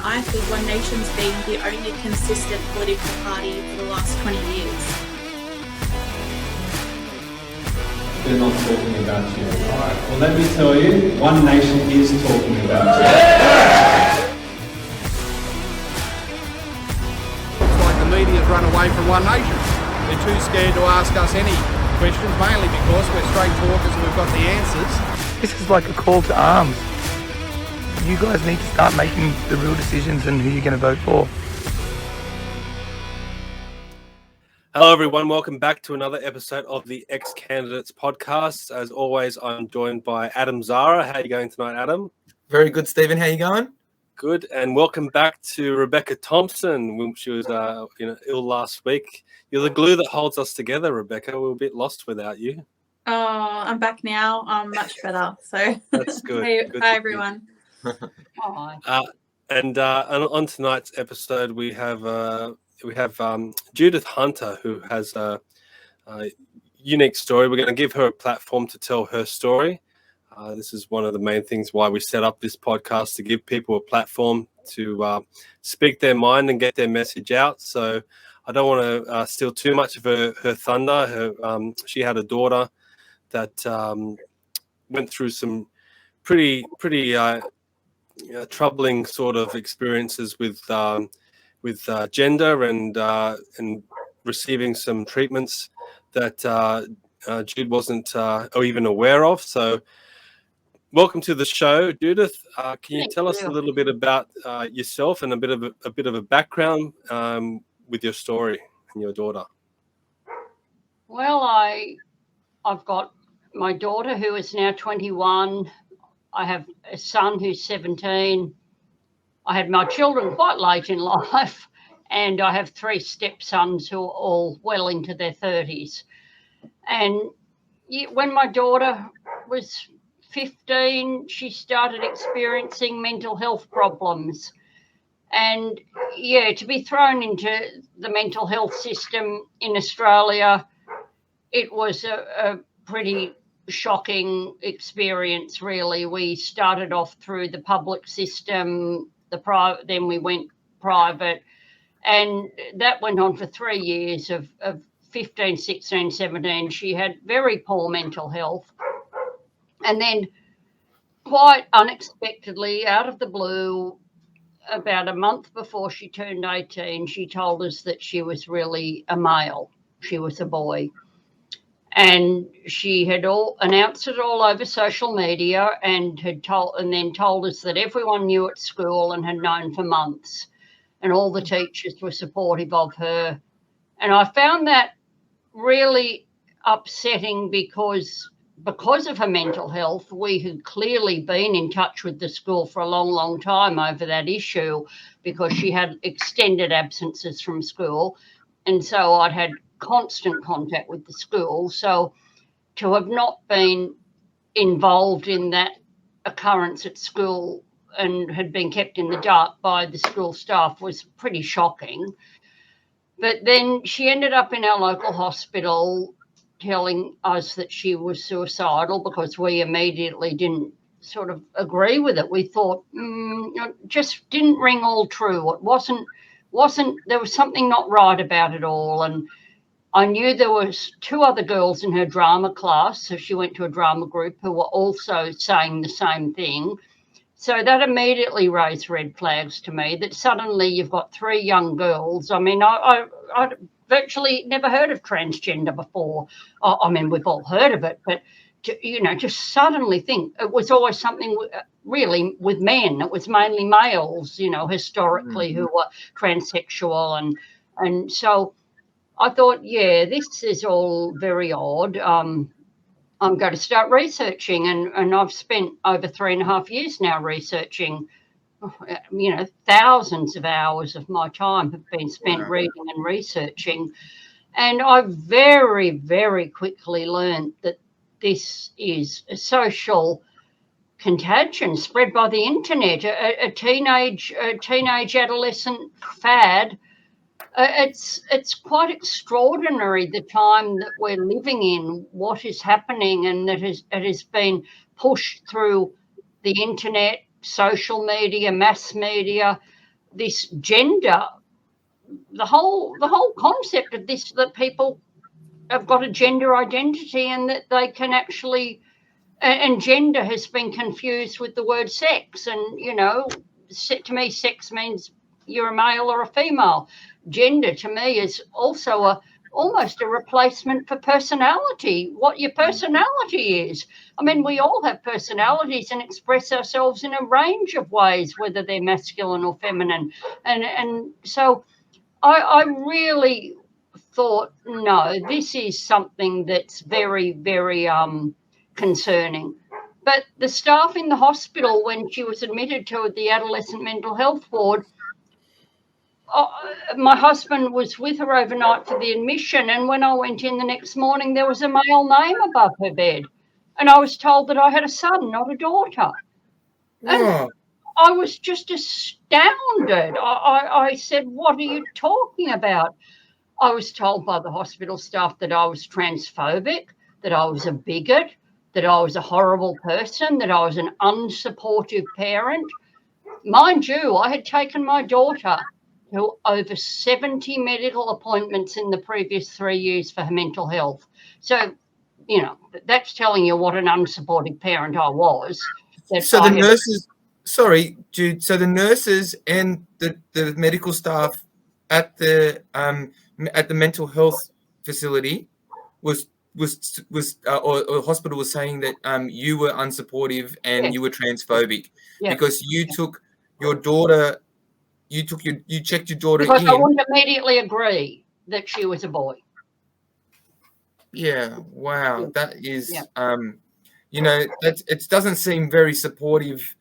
I think One Nation's been the only consistent political party for the last 20 years. They're not talking about you. All right, well, let me tell you, One Nation is talking about you. It's like the media's run away from One Nation. They're too scared to ask us any questions, mainly because we're straight talkers and we've got the answers. This is like a call to arms. You guys need to start making the real decisions and who you're going to vote for. Hello, everyone. Welcome back to another episode of the ExCandidates podcast. As always, I'm joined by Adam Zara. How are you going tonight, Adam? Very good, Stephen. How you going? Good. And welcome back to Rebecca Thompson. She was ill last week. You're the glue that holds us together, Rebecca. We're a bit lost without you. Oh, I'm back now. I'm much better. So that's good. Hi, everyone. Hi. And on tonight's episode, we have Judith Hunter, who has a unique story. We're going to give her a platform to tell her story. This is one of the main things why we set up this podcast, to give people a platform to speak their mind and get their message out. So I don't want to steal too much of her thunder. She had a daughter that went through some pretty troubling sort of experiences with gender and receiving some treatments that Jude wasn't or even aware of. So welcome to the show, Judith. Can you tell us a little bit about yourself and a bit of a background with your story and your daughter? Well, I've got my daughter who is now 21. I have a son who's 17. I had my children quite late in life, and I have 3 stepsons who are all well into their 30s. And when my daughter was 15, she started experiencing mental health problems. And to be thrown into the mental health system in Australia, it was a pretty shocking experience, really. We started off through the public system, then we went private, and that went on for 3 years of 15, 16, 17. She had very poor mental health. And then quite unexpectedly, out of the blue, about a month before she turned 18, she told us that she was really a male. She was a boy. And she had announced it all over social media and then told us that everyone knew at school and had known for months, and all the teachers were supportive of her. And I found that really upsetting because of her mental health. We had clearly been in touch with the school for a long, long time over that issue, because she had extended absences from school. And so I'd had constant contact with the school. So to have not been involved in that occurrence at school and had been kept in the dark by the school staff was pretty shocking. But then she ended up in our local hospital telling us that she was suicidal, because we immediately didn't sort of agree with it. We thought it just didn't ring all true. It wasn't there was something not right about it all. And I knew there was 2 other girls in her drama class, so she went to a drama group, who were also saying the same thing. So that immediately raised red flags to me, that suddenly you've got 3 young girls. I mean, I'd virtually never heard of transgender before. I mean, we've all heard of it, but just suddenly think it was always something really with men. It was mainly males, historically, who were transsexual. And so I thought, this is all very odd. I'm going to start researching, and I've spent over 3.5 years now researching. Thousands of hours of my time have been spent reading and researching. And I very, very quickly learned that this is a social contagion spread by the internet, a teenage adolescent fad. It's quite extraordinary, the time that we're living in, what is happening, and that it has been pushed through the internet, social media, mass media. this gender, the whole concept of this, that people have got a gender identity and that they can actually, and gender has been confused with the word sex. And, you know, to me, sex means you're a male or a female. Gender to me is also almost a replacement for personality, what your personality is. I mean, we all have personalities and express ourselves in a range of ways, whether they're masculine or feminine. And so I really thought, no, this is something that's very, very concerning. But the staff in the hospital, when she was admitted to the adolescent mental health ward, my husband was with her overnight for the admission, and when I went in the next morning, there was a male name above her bed, and I was told that I had a son, not a daughter. And I was just astounded. I said, what are you talking about? I was told by the hospital staff that I was transphobic, that I was a bigot, that I was a horrible person, that I was an unsupportive parent. Mind you, I had taken my daughter to over 70 medical appointments in the previous 3 years for her mental health. So, you know, that's telling you what an unsupportive parent I was. So the nurses, sorry, Jude, so the nurses and the medical staff at the mental health facility or hospital was saying that you were unsupportive and you were transphobic because you took your daughter. You checked your daughter because in. I wouldn't immediately agree that she was a boy. Yeah, wow, that is, you know, it doesn't seem very supportive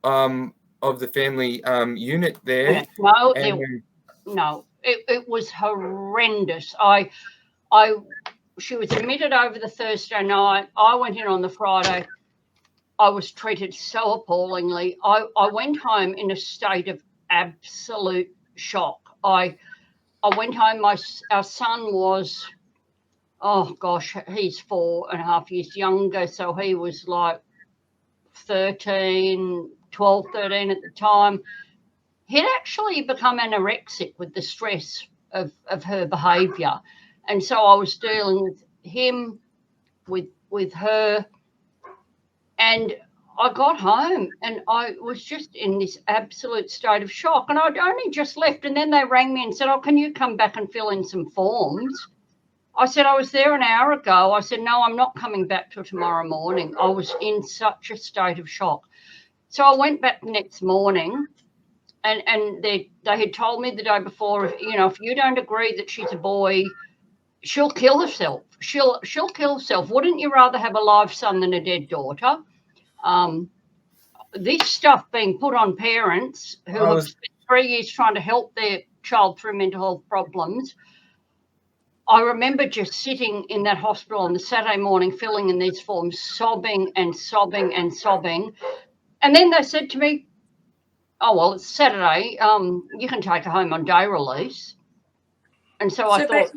of the family unit there. No, it was horrendous. She was admitted over the Thursday night. I went in on the Friday. I was treated so appallingly. I went home in a state of absolute shock. I went home. Our son was, oh gosh, he's 4.5 years younger, so he was like 12, 13 at the time. He'd actually become anorexic with the stress of her behaviour, and so I was dealing with him, with her, and I got home and I was just in this absolute state of shock. And I'd only just left, and then they rang me and said, oh, can you come back and fill in some forms? I said, I was there an hour ago. I said, no, I'm not coming back till tomorrow morning. I was in such a state of shock. So I went back the next morning, and they had told me the day before, you know, if you don't agree that she's a boy, she'll kill herself. She'll kill herself. Wouldn't you rather have a live son than a dead daughter? This stuff being put on parents who have spent 3 years trying to help their child through mental health problems. I remember just sitting in that hospital on the Saturday morning, filling in these forms, sobbing and sobbing and sobbing. And then they said to me, oh, well, it's Saturday. You can take her home on day release. And so I thought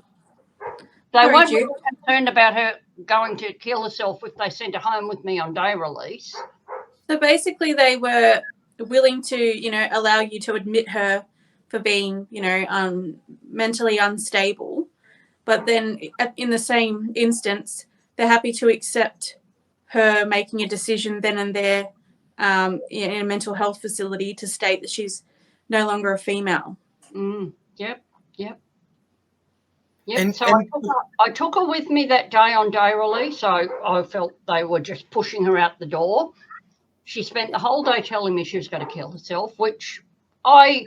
they weren't really concerned about her going to kill herself if they sent her home with me on day release. So basically they were willing to, you know, allow you to admit her for being, you know, mentally unstable. But then in the same instance, they're happy to accept her making a decision then and there in a mental health facility to state that she's no longer a female. Yep. So I took her with me that day on day release. I felt they were just pushing her out the door. She spent the whole day telling me she was going to kill herself, which I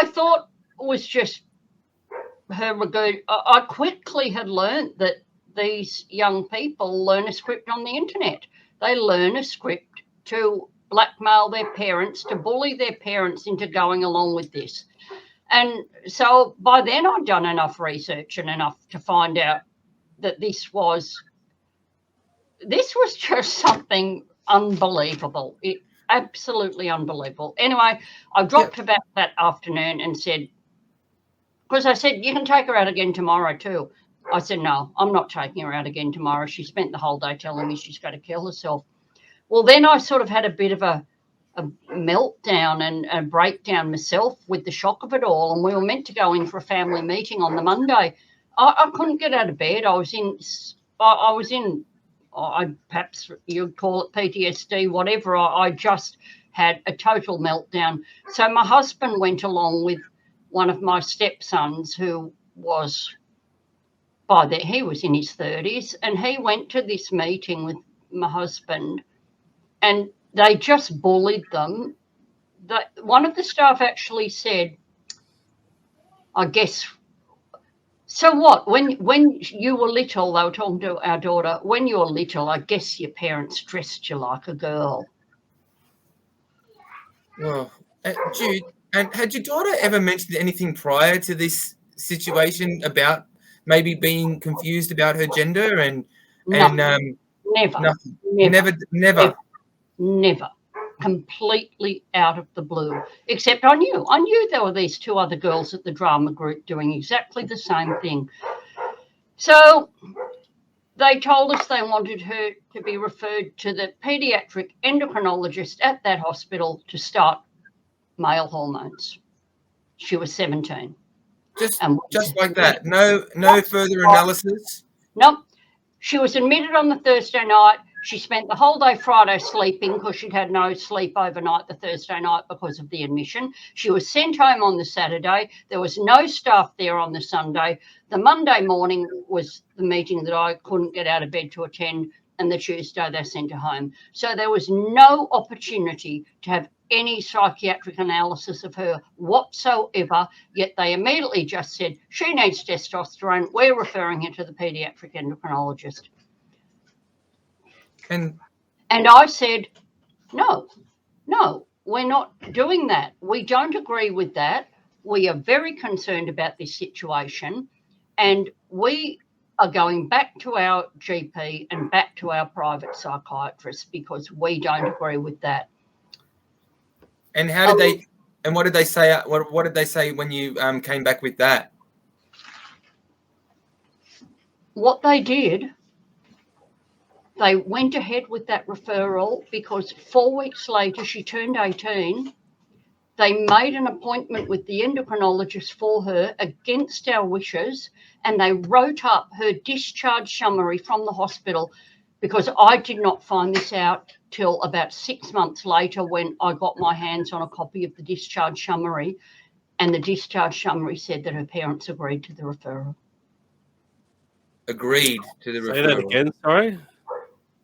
thought was just her regard. I quickly had learned that these young people learn a script on the internet. They learn a script to blackmail their parents, to bully their parents into going along with this. And so by then I'd done enough research and enough to find out that this was just something unbelievable. Absolutely unbelievable. Anyway, I dropped her back that afternoon and said, because I said, you can take her out again tomorrow too. I said, no, I'm not taking her out again tomorrow. She spent the whole day telling me she's going to kill herself. Well, then I sort of had a bit of a a meltdown and a breakdown myself with the shock of it all. And we were meant to go in for a family meeting on the Monday. I couldn't get out of bed. I was in, perhaps you'd call it PTSD, whatever. I just had a total meltdown. So my husband went along with one of my stepsons who was, he was in his 30s, and he went to this meeting with my husband, and they just bullied them. One of the staff actually said, I guess, so what? When you were little, they were talking to our daughter, when you were little, I guess your parents dressed you like a girl. Well, Jude, and had your daughter ever mentioned anything prior to this situation about maybe being confused about her gender and Never. nothing? Never. Never. Completely out of the blue. Except I knew there were these two other girls at the drama group doing exactly the same thing. So they told us they wanted her to be referred to the paediatric endocrinologist at that hospital to start male hormones. She was 17. Just like that. No further analysis. Nope. She was admitted on the Thursday night. She spent the whole day Friday sleeping because she'd had no sleep overnight the Thursday night because of the admission. She was sent home on the Saturday. There was no staff there on the Sunday. The Monday morning was the meeting that I couldn't get out of bed to attend, and the Tuesday they sent her home. So there was no opportunity to have any psychiatric analysis of her whatsoever, yet they immediately just said, she needs testosterone. We're referring her to the paediatric endocrinologist. And I said, no, we're not doing that. We don't agree with that. We are very concerned about this situation, and we are going back to our GP and back to our private psychiatrist because we don't agree with that. And how did they? And what did they say? What did they say when you came back with that? What they did, they went ahead with that referral because 4 weeks later she turned 18. They made an appointment with the endocrinologist for her against our wishes, and they wrote up her discharge summary from the hospital, because I did not find this out till about 6 months later when I got my hands on a copy of the discharge summary, and the discharge summary said that her parents agreed to the referral. Agreed to the referral. Say that again, sorry?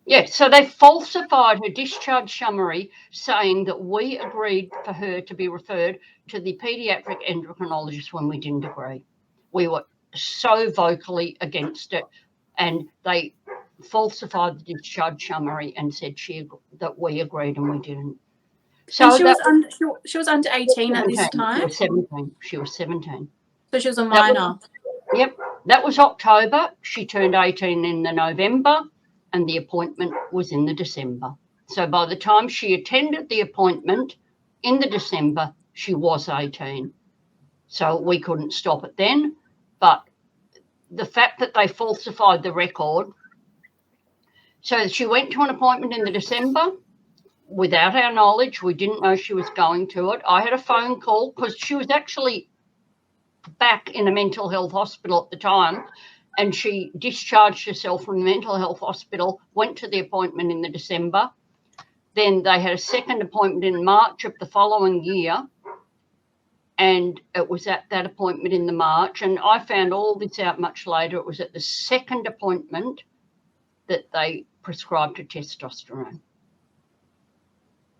Yeah, so they falsified her discharge summary saying that we agreed for her to be referred to the paediatric endocrinologist when we didn't agree. We were so vocally against it, and they falsified the discharge summary and said that we agreed and we didn't. So she was under 18 at this time? She was 17. So she was a minor. That was October. She turned 18 in the November, and the appointment was in the December. So by the time she attended the appointment in the December, she was 18. So we couldn't stop it then. But the fact that they falsified the record, so she went to an appointment in the December without our knowledge. We didn't know she was going to it. I had a phone call because she was actually back in a mental health hospital at the time, and she discharged herself from the mental health hospital, went to the appointment in the December. Then they had a second appointment in March of the following year, and it was at that appointment in the March. And I found all this out much later. It was at the second appointment that they prescribed her testosterone.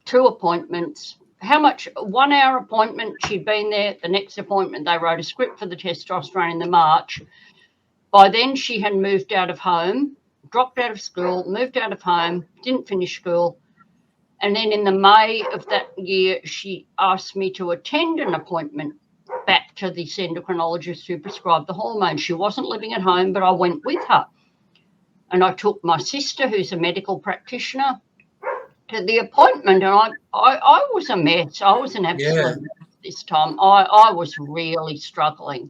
2 appointments. How much? 1 hour appointment, she'd been there. The next appointment, they wrote a script for the testosterone in the March. By then, she had moved out of home, dropped out of school, moved out of home, didn't finish school. And then in the May of that year, she asked me to attend an appointment back to this endocrinologist who prescribed the hormones. She wasn't living at home, but I went with her. And I took my sister, who's a medical practitioner, to the appointment. And I was a mess. I was an absolute mess this time. I was really struggling.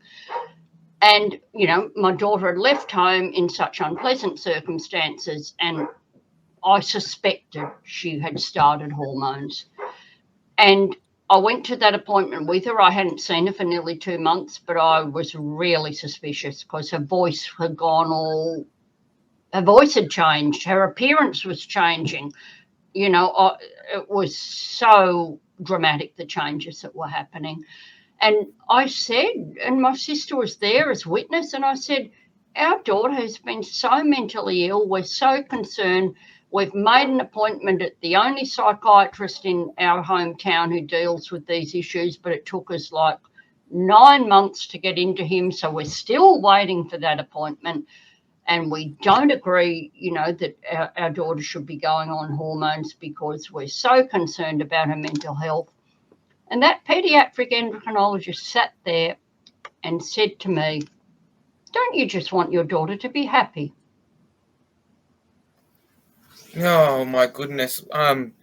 And, you know, my daughter had left home in such unpleasant circumstances, and I suspected she had started hormones. And I went to that appointment with her. I hadn't seen her for nearly 2 months, but I was really suspicious because her voice had her voice had changed. Her appearance was changing. You know, it was so dramatic, the changes that were happening. And I said, and my sister was there as witness, and I said, our daughter has been so mentally ill. We're so concerned. We've made an appointment at the only psychiatrist in our hometown who deals with these issues, but it took us like 9 months to get into him. So we're still waiting for that appointment. And we don't agree, you know, that our daughter should be going on hormones because we're so concerned about her mental health. And that paediatric endocrinologist sat there and said to me, don't you just want your daughter to be happy? Oh my goodness. Wow,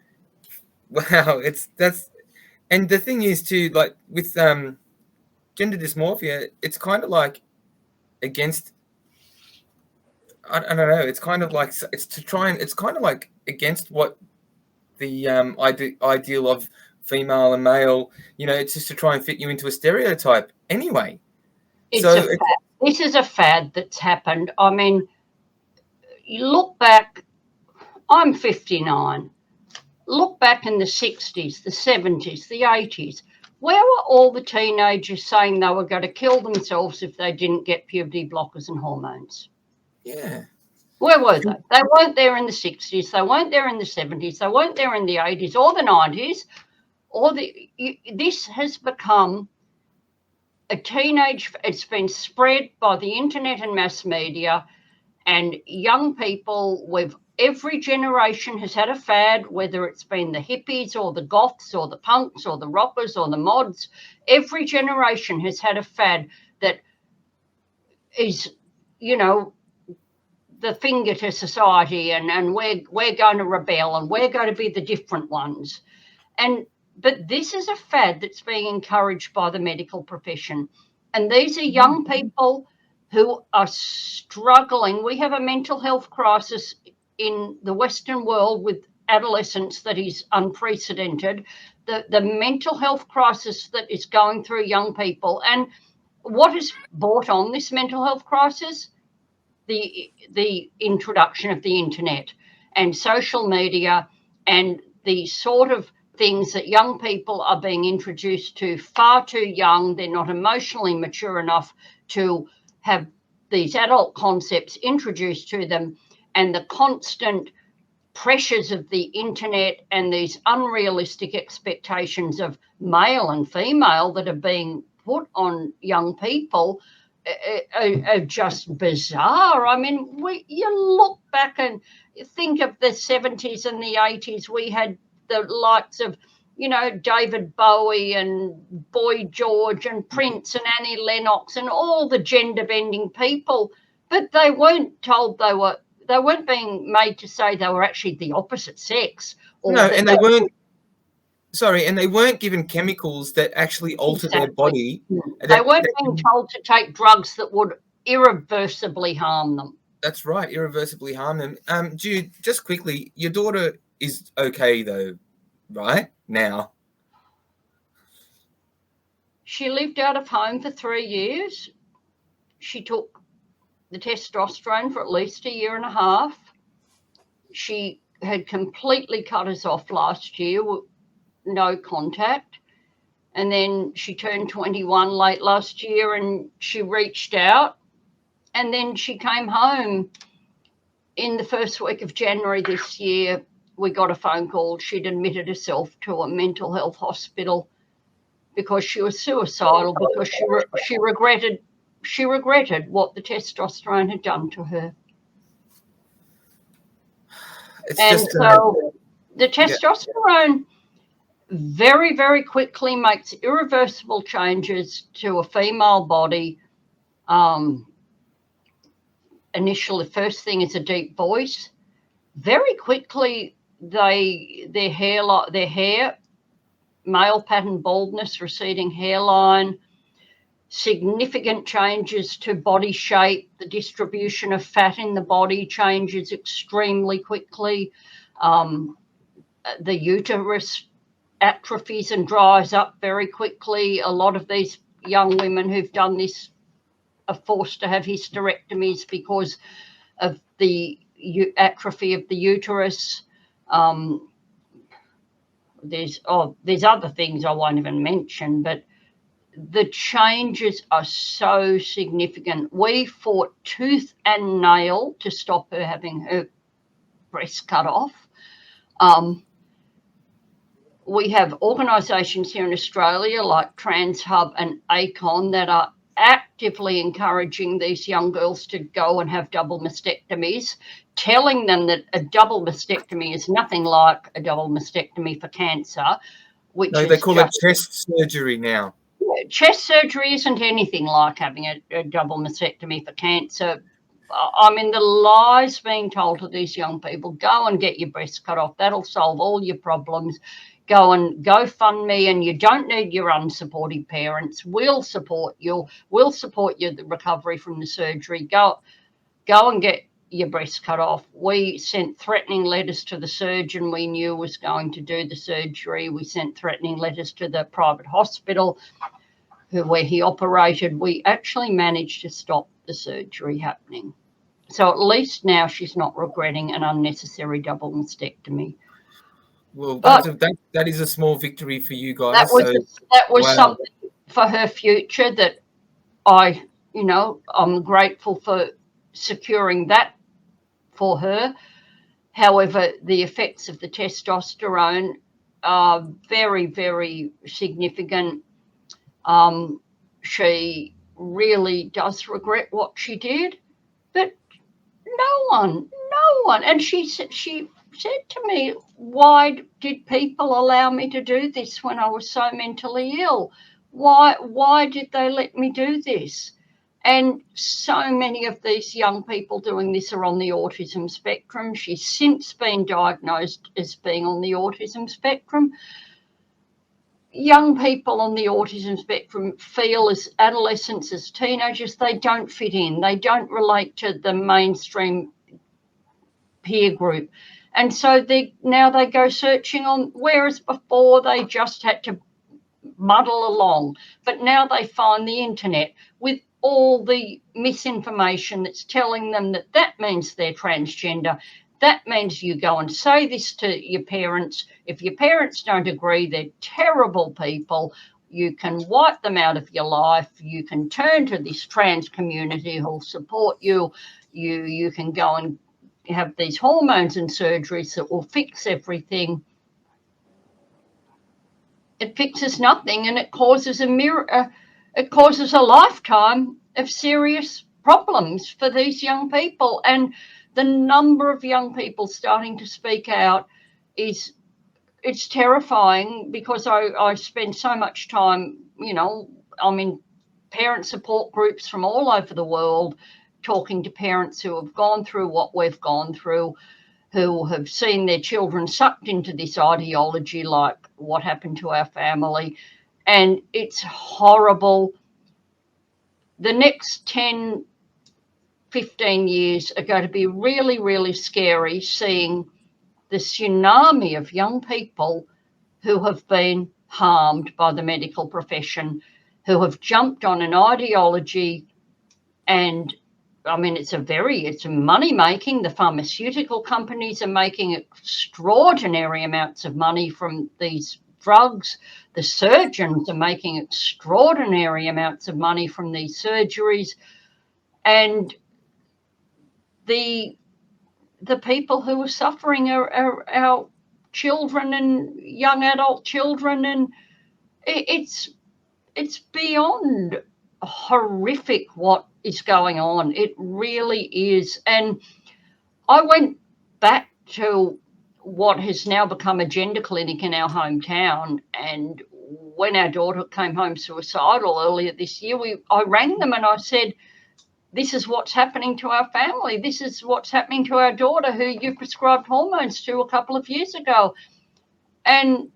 and the thing is too, like with gender dysmorphia, it's kind of like against, I don't know, it's kind of like, it's kind of like against what the ideal of female and male, you know, it's just to try and fit you into a stereotype anyway. This is a fad that's happened. I mean, you look back, I'm 59. Look back in the 60s, the 70s, the 80s. Where were all the teenagers saying they were going to kill themselves if they didn't get puberty blockers and hormones? Yeah. Where were they? They weren't there in the 60s. They weren't there in the 70s. They weren't there in the 80s or the 90s. This has become a teenage, it's been spread by the internet and mass media, and young people every generation has had a fad, whether it's been the hippies or the goths or the punks or the rockers or the mods. Every generation has had a fad that is, you know, the finger to society, and we're going to rebel and we're going to be the different ones. But this is a fad that's being encouraged by the medical profession. And these are young people who are struggling. We have a mental health crisis in the Western world with adolescents that is unprecedented. The mental health crisis that is going through young people. And what has brought on this mental health crisis? The introduction of the internet and social media and the sort of things that young people are being introduced to far too young. They're not emotionally mature enough to have these adult concepts introduced to them, and the constant pressures of the internet and these unrealistic expectations of male and female that are being put on young people are just bizarre. I mean, you look back and think of the 70s and the 80s. We had the likes of, you know, David Bowie and Boy George and Prince and Annie Lennox and all the gender-bending people, but they weren't told they weren't being made to say they were actually the opposite sex. No, and they weren't. Sorry, and they weren't given chemicals that actually alter their body. They weren't being told to take drugs that would irreversibly harm them. That's right, irreversibly harm them. Jude, just quickly, your daughter is okay though, right? Now. She lived out of home for 3 years. She took the testosterone for at least 1.5 years. She had completely cut us off last year, no contact. And then she turned 21 late last year and she reached out. And then she came home in the first week of January this year. We got a phone call. She'd admitted herself to a mental health hospital because she was suicidal, because she regretted what the testosterone had done to her. The testosterone very, very quickly makes irreversible changes to a female body. Initially, the first thing is a deep voice. Very quickly, their hair, male pattern baldness, receding hairline, significant changes to body shape. The distribution of fat in the body changes extremely quickly. The uterus atrophies and dries up very quickly. A lot of these young women who've done this are forced to have hysterectomies because of the atrophy of the uterus. There's other things I won't even mention, but the changes are so significant. We fought tooth and nail to stop her having her breast cut off. We have organisations here in Australia like Trans Hub and ACON that are actively encouraging these young girls to go and have double mastectomies, telling them that a double mastectomy is nothing like a double mastectomy for cancer. No, they call it chest surgery now. Chest surgery isn't anything like having a double mastectomy for cancer. I mean, the lies being told to these young people, go and get your breast cut off, that'll solve all your problems. Go and GoFundMe, and you don't need your unsupportive parents. We'll support you. We'll support you the recovery from the surgery. Go and get your breast cut off. We sent threatening letters to the surgeon we knew was going to do the surgery. We sent threatening letters to the private hospital where he operated. We actually managed to stop the surgery happening. So at least now she's not regretting an unnecessary double mastectomy. Well, that is a small victory for you guys. That was something for her future that I'm grateful for securing that for her. However, the effects of the testosterone are very, very significant. She really does regret what she did, but no one. And she said to me, why did people allow me to do this when I was so mentally ill? Why did they let me do this? And so many of these young people doing this are on the autism spectrum. She's since been diagnosed as being on the autism spectrum. Young people on the autism spectrum feel as adolescents, as teenagers, they don't fit in. They don't relate to the mainstream peer group. And so now they go searching on, whereas before they just had to muddle along. But now they find the internet with all the misinformation that's telling them that means they're transgender. That means you go and say this to your parents. If your parents don't agree, they're terrible people. You can wipe them out of your life. You can turn to this trans community who'll support you. You can go and have these hormones and surgeries that will fix everything. It fixes nothing, and it causes a lifetime of serious problems for these young people. And the number of young people starting to speak out it's terrifying, because I spend so much time, I'm in parent support groups from all over the world, talking to parents who have gone through what we've gone through, who have seen their children sucked into this ideology like what happened to our family. And it's horrible. The next 10, 15 years are going to be really, really scary, seeing the tsunami of young people who have been harmed by the medical profession, who have jumped on an ideology. And I mean, it's money making. The pharmaceutical companies are making extraordinary amounts of money from these drugs. The surgeons are making extraordinary amounts of money from these surgeries. And the people who are suffering are our children and young adult children. And it's beyond horrific what is going on. It really is. And I went back to what has now become a gender clinic in our hometown, and when our daughter came home suicidal earlier this year, I rang them and I said, this is what's happening to our family. This is what's happening to our daughter, who you prescribed hormones to a couple of years ago. And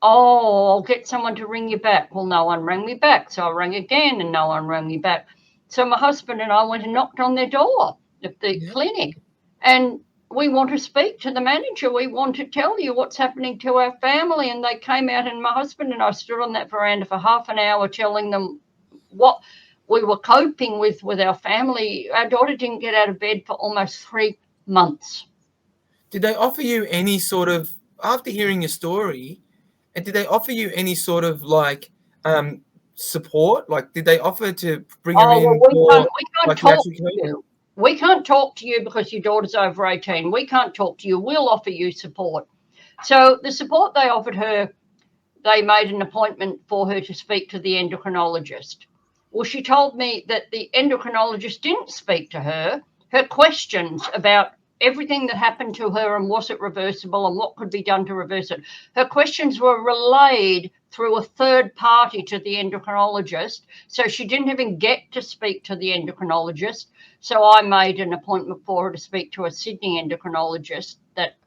I'll get someone to ring you back. Well, no one rang me back. So I rang again and no one rang me back. So my husband and I went and knocked on their door at the clinic. And we want to speak to the manager. We want to tell you what's happening to our family. And they came out, and my husband and I stood on that veranda for half an hour telling them what we were coping with our family. Our daughter didn't get out of bed for almost 3 months. Did they offer you any sort of, after hearing your story, and did they offer you any sort of like support? Like, did they offer to bring her in? Well, we can't talk to you. We can't talk to you because your daughter's over 18. We can't talk to you. We'll offer you support. So the support they offered her, they made an appointment for her to speak to the endocrinologist. Well, she told me that the endocrinologist didn't speak to her. Her questions about everything that happened to her and was it reversible and what could be done to reverse it, her questions were relayed through a third party to the endocrinologist. So she didn't even get to speak to the endocrinologist. So I made an appointment for her to speak to a Sydney endocrinologist that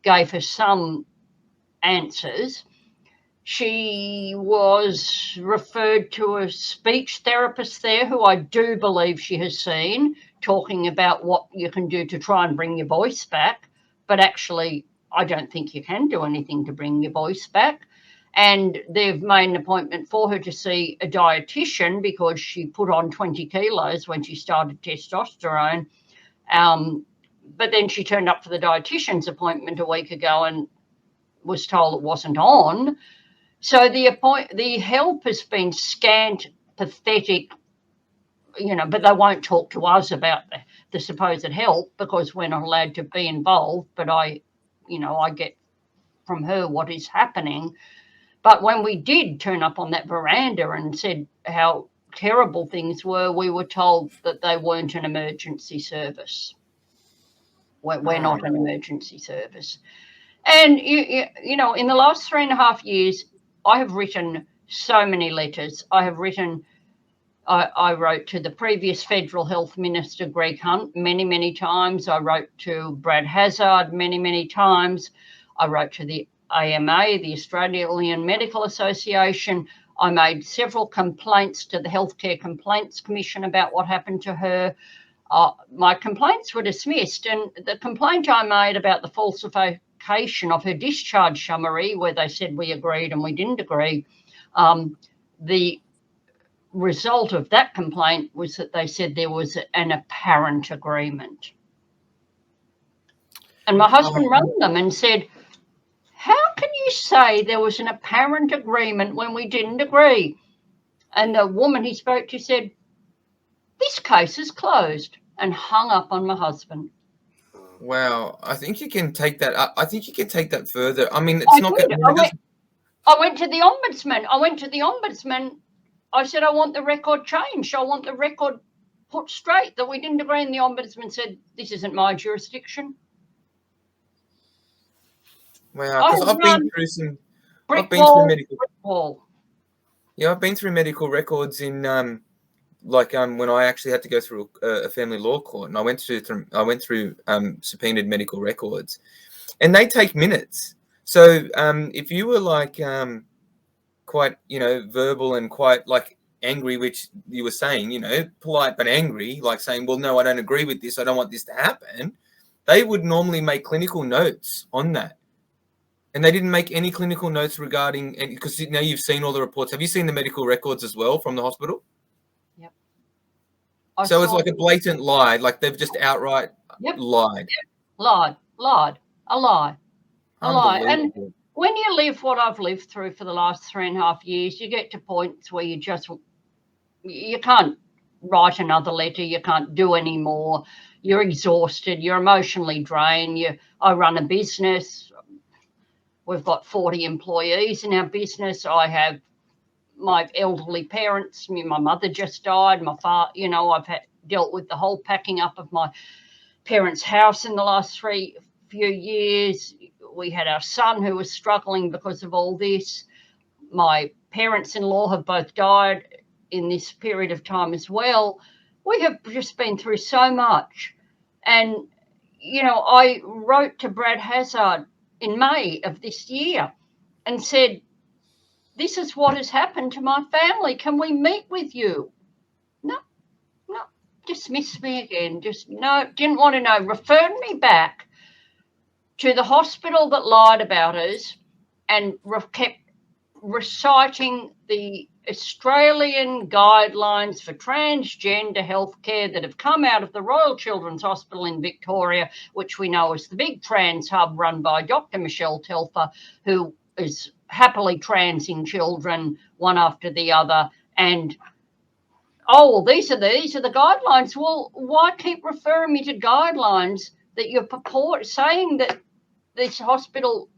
gave her some answers. She was referred to a speech therapist there, who I do believe she has seen, talking about what you can do to try and bring your voice back. But actually, I don't think you can do anything to bring your voice back. And they've made an appointment for her to see a dietitian because she put on 20 kilos when she started testosterone. But then she turned up for the dietitian's appointment a week ago and was told it wasn't on. So the help has been scant, pathetic, but they won't talk to us about the supposed help because we're not allowed to be involved. But I get from her what is happening. But when we did turn up on that veranda and said how terrible things were, we were told that they weren't an emergency service. We're not an emergency service. And, in the last 3.5 years, I have written so many letters. I wrote to the previous Federal Health Minister, Greg Hunt, many, many times. I wrote to Brad Hazzard many, many times. I wrote to the AMA, the Australian Medical Association. I made several complaints to the Healthcare Complaints Commission about what happened to her. My complaints were dismissed, and the complaint I made about the falsification of her discharge summary, where they said we agreed and we didn't agree, the result of that complaint was that they said there was an apparent agreement. And my husband rang them and said, how can you say there was an apparent agreement when we didn't agree? And the woman he spoke to said, this case is closed, and hung up on my husband. Wow, I think you can take that. I think you can take that further. I mean, it's not going to. I went to the ombudsman. I said, I want the record changed. I want the record put straight that we didn't agree. And the ombudsman said, this isn't my jurisdiction. Wow, because I've been through some. Brick wall. Yeah, I've been through medical records in when I actually had to go through a family law court, and I went through subpoenaed medical records, and they take minutes. So if you were quite verbal and quite angry, which you were saying, polite but angry, like saying, well, no, I don't agree with this, I don't want this to happen, they would normally make clinical notes on that. And they didn't make any clinical notes regarding, because now you've seen all the reports. Have you seen the medical records as well from the hospital? Yep. So it's like a blatant lie, like they've just outright lied. Yep. Lied. A lie. And when you live what I've lived through for the last 3.5 years, you get to points where you can't write another letter, you can't do any more. You're exhausted, you're emotionally drained. I run a business. We've got 40 employees in our business. I have my elderly parents. My mother just died. My father, I've dealt with the whole packing up of my parents' house in the last few years. We had our son who was struggling because of all this. My parents-in-law have both died in this period of time as well. We have just been through so much. And, I wrote to Brad Hazzard in May of this year and said, this is what has happened to my family. Can we meet with you? No, dismissed me again. Didn't want to know. Referred me back to the hospital that lied about us and kept reciting the Australian guidelines for transgender healthcare that have come out of the Royal Children's Hospital in Victoria, which we know is the big trans hub run by Dr. Michelle Telfer, who is happily transing children one after the other. And well, these are the guidelines. Well, why keep referring me to guidelines that you're saying that this hospital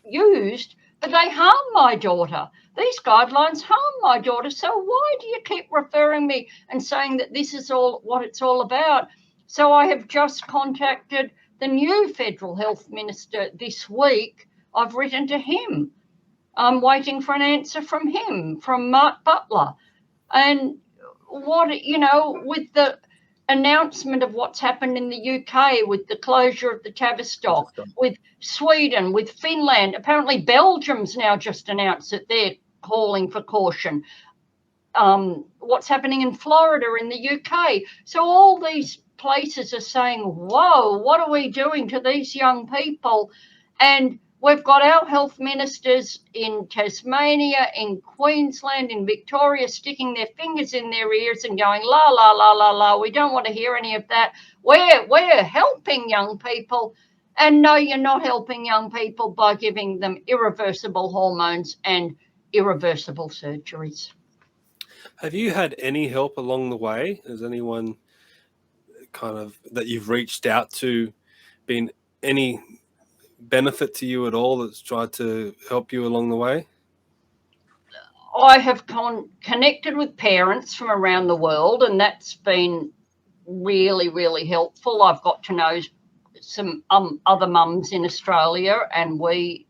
used, but they harm my daughter? These guidelines harm my daughter. So why do you keep referring me and saying that this is all what it's all about? So I have just contacted the new Federal Health Minister this week. I've written to him. I'm waiting for an answer from him, from Mark Butler. And with the announcement of what's happened in the UK with the closure of the Tavistock, with Sweden, with Finland, apparently Belgium's now just announced that they're calling for caution. What's happening in Florida, in the UK. So all these places are saying, whoa, what are we doing to these young people? And we've got our health ministers in Tasmania, in Queensland, in Victoria, sticking their fingers in their ears and going, la, la, la, la, la, we don't want to hear any of that. We're helping young people. And no, you're not helping young people by giving them irreversible hormones and irreversible surgeries. Have you had any help along the way? Has anyone kind of that you've reached out to been any benefit to you at all that's tried to help you along the way? I have connected with parents from around the world, and that's been really, really helpful. I've got to know some other mums in Australia, and we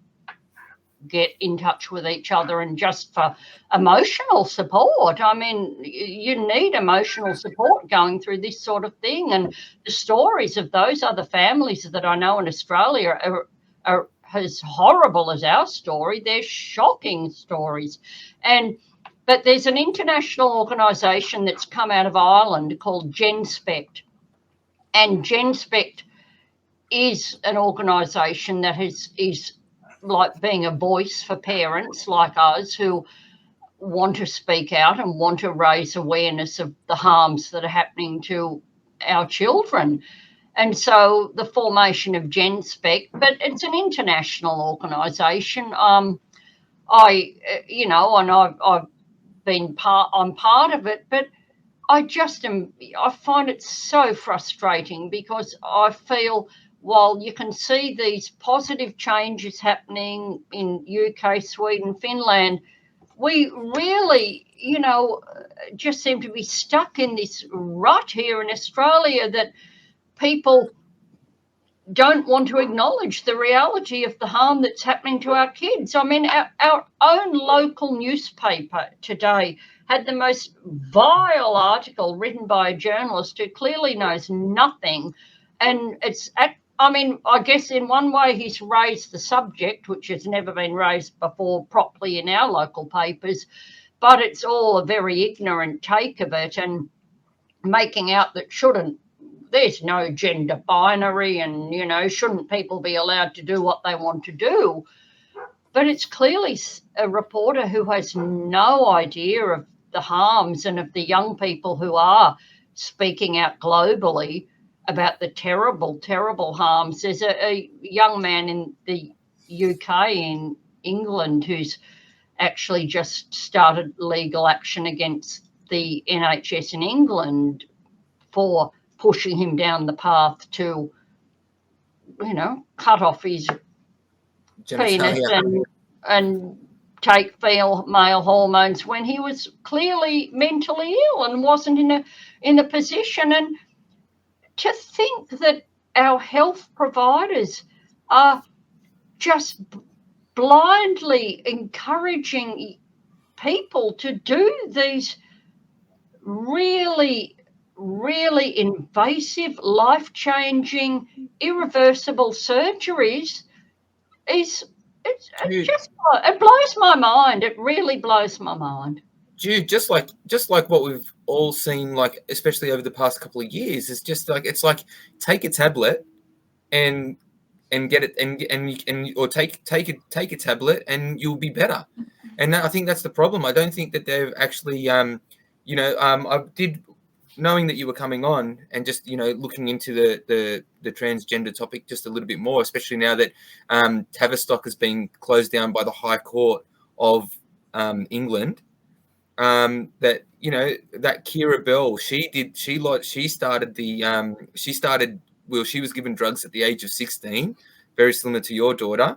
get in touch with each other, and just for emotional support. I mean, you need emotional support going through this sort of thing, and the stories of those other families that I know in Australia are as horrible as our story. They're shocking stories. But there's an international organisation that's come out of Ireland called GenSpect, and GenSpect is an organisation that is like being a voice for parents like us who want to speak out and want to raise awareness of the harms that are happening to our children. And so the formation of GenSpect, but it's an international organisation. I'm part of it, but I find it so frustrating, because I feel, while you can see these positive changes happening in UK, Sweden, Finland, we really, just seem to be stuck in this rut here in Australia that people don't want to acknowledge the reality of the harm that's happening to our kids. I mean, our own local newspaper today had the most vile article written by a journalist who clearly knows nothing. And I guess in one way he's raised the subject, which has never been raised before properly in our local papers, but it's all a very ignorant take of it, and making out that there's no gender binary, and, shouldn't people be allowed to do what they want to do? But it's clearly a reporter who has no idea of the harms and of the young people who are speaking out globally about the terrible, terrible harms. There's a young man in the UK, in England, who's actually just started legal action against the NHS in England for pushing him down the path to, cut off his penis and take male hormones when he was clearly mentally ill and wasn't in a position. And to think that our health providers are just blindly encouraging people to do these really, really invasive, life-changing, irreversible surgeries it blows my mind. It really blows my mind. Jude, just like what we've all seen, like especially over the past couple of years, it's like take a tablet and and get it and or take a tablet and you'll be better. And I think that's the problem. I don't think that they've actually I did, knowing that you were coming on and just looking into the transgender topic just a little bit more, especially now that Tavistock has been closed down by the High Court of England. That Kira Bell, she was given drugs at the age of 16, very similar to your daughter,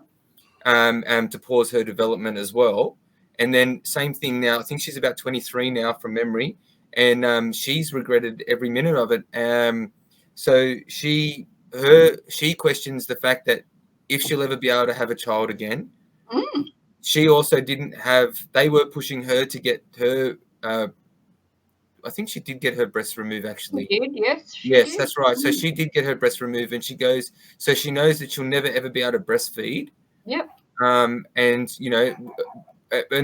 to pause her development as well. And then same thing now. I think she's about 23 now from memory, and she's regretted every minute of it. So she questions the fact that if she'll ever be able to have a child again. She also didn't have. They were pushing her to get her. I think she did get her breast removed. Actually, She did, yes. Yes, that's right. So she did get her breast removed, and she goes. So she knows that she'll never ever be able to breastfeed. Yep. And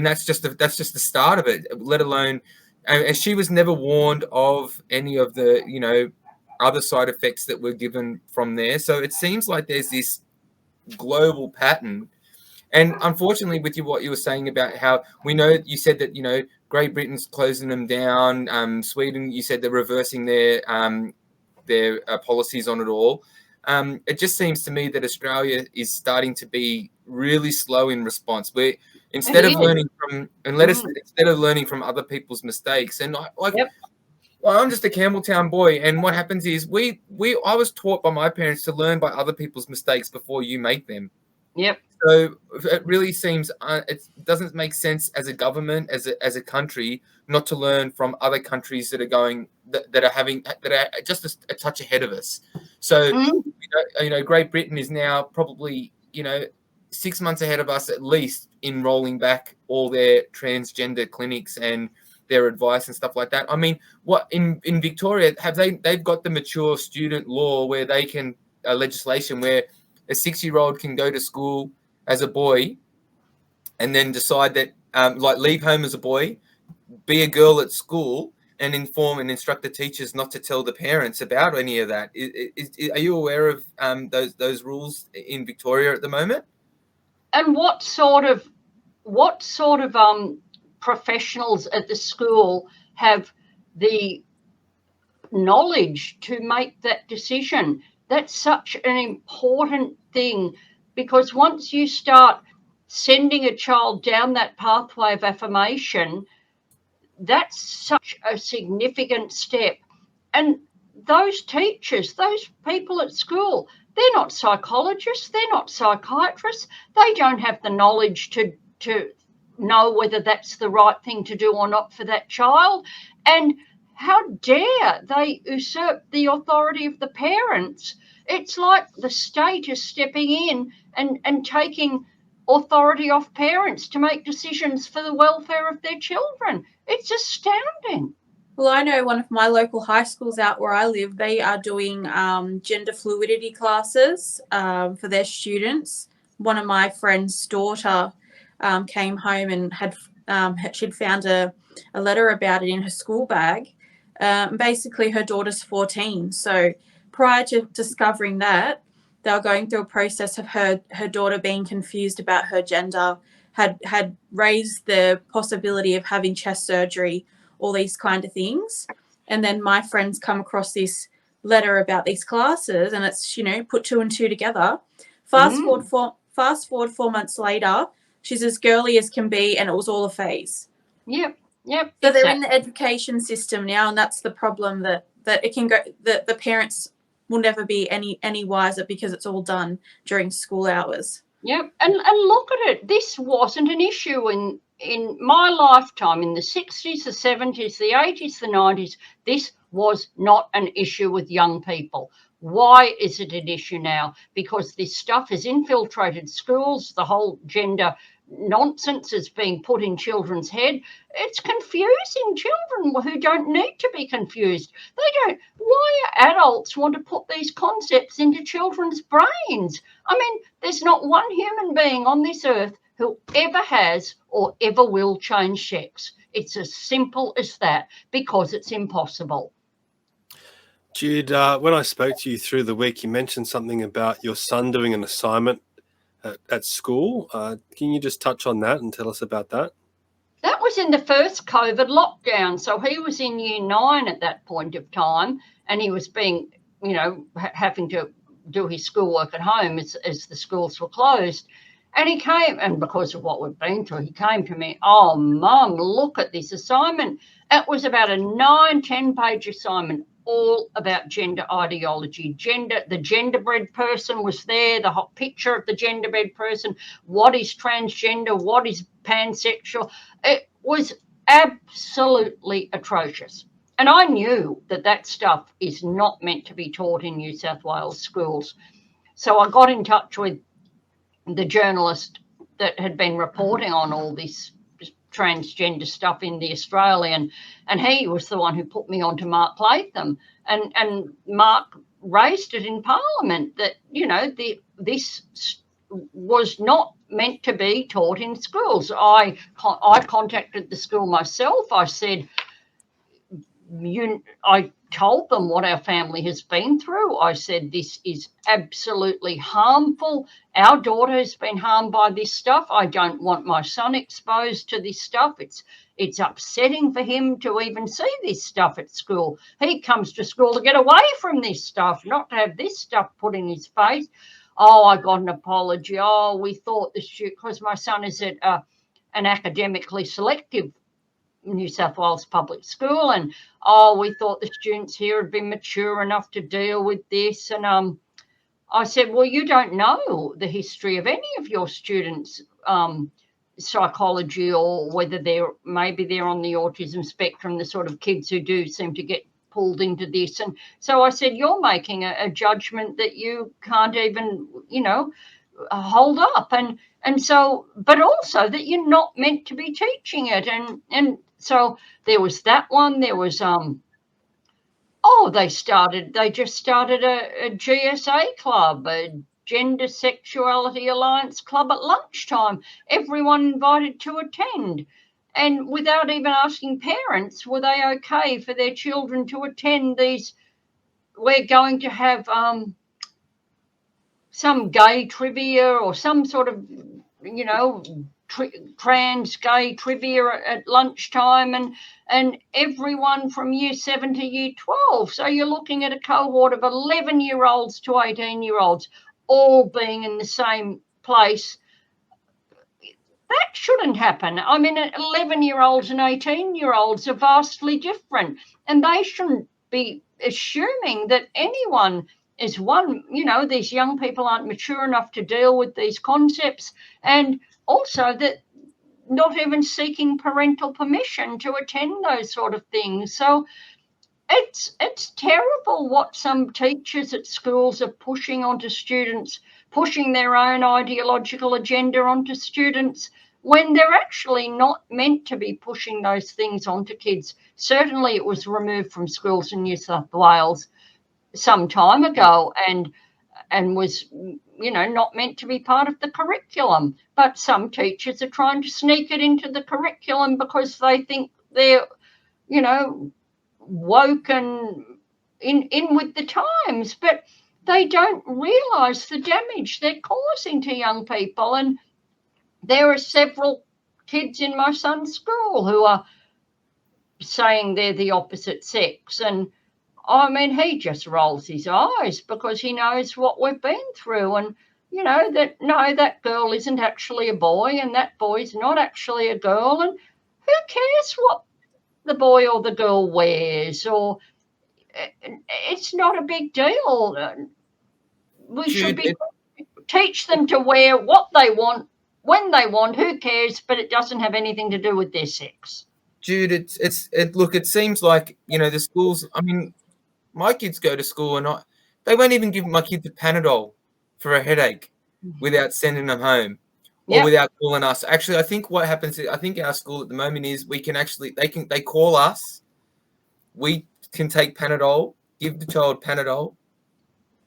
that's just the start of it. Let alone, and she was never warned of any of the other side effects that were given from there. So it seems like there's this global pattern. And unfortunately, with what you were saying about how we know, you said that Great Britain's closing them down. Sweden, you said they're reversing their policies on it all. It just seems to me that Australia is starting to be really slow in response. Where instead of learning from other people's mistakes, and well, I'm just a Campbelltown boy, and what happens is I was taught by my parents to learn by other people's mistakes before you make them. Yep. So it really seems it doesn't make sense as a government, as a country, not to learn from other countries that are just a touch ahead of us. So Great Britain is now probably 6 months ahead of us at least in rolling back all their transgender clinics and their advice and stuff like that. I mean, what in Victoria they've got the mature student law where they can legislation where a 6-year-old can go to school as a boy and then decide that leave home as a boy, be a girl at school, and inform and instruct the teachers not to tell the parents about any of that. Are you aware of those rules in Victoria at the moment? And what sort of professionals at the school have the knowledge to make that decision? That's such an important thing, because once you start sending a child down that pathway of affirmation, that's such a significant step. And those teachers, those people at school, they're not psychologists, they're not psychiatrists. They don't have the knowledge to know whether that's the right thing to do or not for that child. And how dare they usurp the authority of the parents? It's like the state is stepping in and taking authority off parents to make decisions for the welfare of their children. It's astounding. Well, I know one of my local high schools out where I live, they are doing gender fluidity classes for their students. One of my friend's daughter came home and she'd found a letter about it in her school bag. Basically, her daughter's 14. So prior to discovering that, they were going through a process of her daughter being confused about her gender, had raised the possibility of having chest surgery, all these kind of things. And then my friends come across this letter about these classes, and it's, put 2 and 2 together. Fast forward 4 months later, she's as girly as can be, and it was all a phase. Yep. So they're in the education system now, and that's the problem, that it can go, that the parents will never be any wiser because it's all done during school hours. Yep. And look at it. This wasn't an issue in my lifetime, in the 60s, the 70s, the 80s, the 90s. This was not an issue with young people. Why is it an issue now? Because this stuff has infiltrated schools. The whole gender nonsense is being put in children's head. It's confusing children who don't need to be confused. Why adults want to put these concepts into children's brains? I mean, there's not one human being on this earth who ever has or ever will change sex. It's as simple as that, because it's impossible. Jude, when I spoke to you through the week, you mentioned something about your son doing an assignment at school. Can you just touch on that and tell us about that? That was in the first COVID lockdown. So he was in year 9 at that point of time, and he was being, having to do his schoolwork at home as the schools were closed. And he came, and because of what we've been through, he came to me, "Oh, Mum, look at this assignment." It was about a 10-page assignment, all about gender ideology. The genderbread person was there, the hot picture of the genderbread person. What is transgender? What is pansexual? It was absolutely atrocious. And I knew that stuff is not meant to be taught in New South Wales schools. So I got in touch with the journalist that had been reporting on all this transgender stuff in the Australian, and he was the one who put me on to Mark Latham, and Mark raised it in Parliament that this was not meant to be taught in schools. I contacted the school myself. I said, I told them what our family has been through. I said, this is absolutely harmful. Our daughter has been harmed by this stuff. I don't want my son exposed to this stuff. It's upsetting for him to even see this stuff at school. He comes to school to get away from this stuff, not to have this stuff put in his face. Oh, I got an apology. Oh, we thought this, because my son is at an academically selective New South Wales public school, and we thought the students here had been mature enough to deal with this. And I said, well, you don't know the history of any of your students' psychology, or whether they're on the autism spectrum, the sort of kids who do seem to get pulled into this. And so I said, you're making a judgment that you can't even hold up, and so, but also that you're not meant to be teaching it. And so there was that one. There was they just started a GSA club, a Gender Sexuality Alliance club at lunchtime. Everyone invited to attend, and without even asking parents, were they okay for their children to attend these? We're going to have some gay trivia or some sort of, trans gay trivia at lunchtime, and everyone from year 7 to year 12. So you're looking at a cohort of 11-year-olds to 18-year-olds all being in the same place. That shouldn't happen. I mean, 11-year-olds and 18-year-olds are vastly different, and they shouldn't be assuming that anyone is one. These young people aren't mature enough to deal with these concepts, and also that not even seeking parental permission to attend those sort of things. So it's terrible what some teachers at schools are pushing onto students, pushing their own ideological agenda onto students, when they're actually not meant to be pushing those things onto kids. Certainly it was removed from schools in New South Wales some time ago, and was not meant to be part of the curriculum. But some teachers are trying to sneak it into the curriculum because they think they're woke and in with the times, but they don't realise the damage they're causing to young people. And there are several kids in my son's school who are saying they're the opposite sex, and I mean, he just rolls his eyes because he knows what we've been through, and that girl isn't actually a boy, and that boy's not actually a girl, and who cares what the boy or the girl wears, or it's not a big deal. We should teach them to wear what they want, when they want, who cares, but it doesn't have anything to do with their sex. Jude, it seems like, the schools, I mean, my kids go to school and they won't even give my kids a Panadol for a headache without sending them home or without calling us. Actually, I think what happens is, I think our school at the moment is we can actually, they call us, we can take Panadol, give the child Panadol,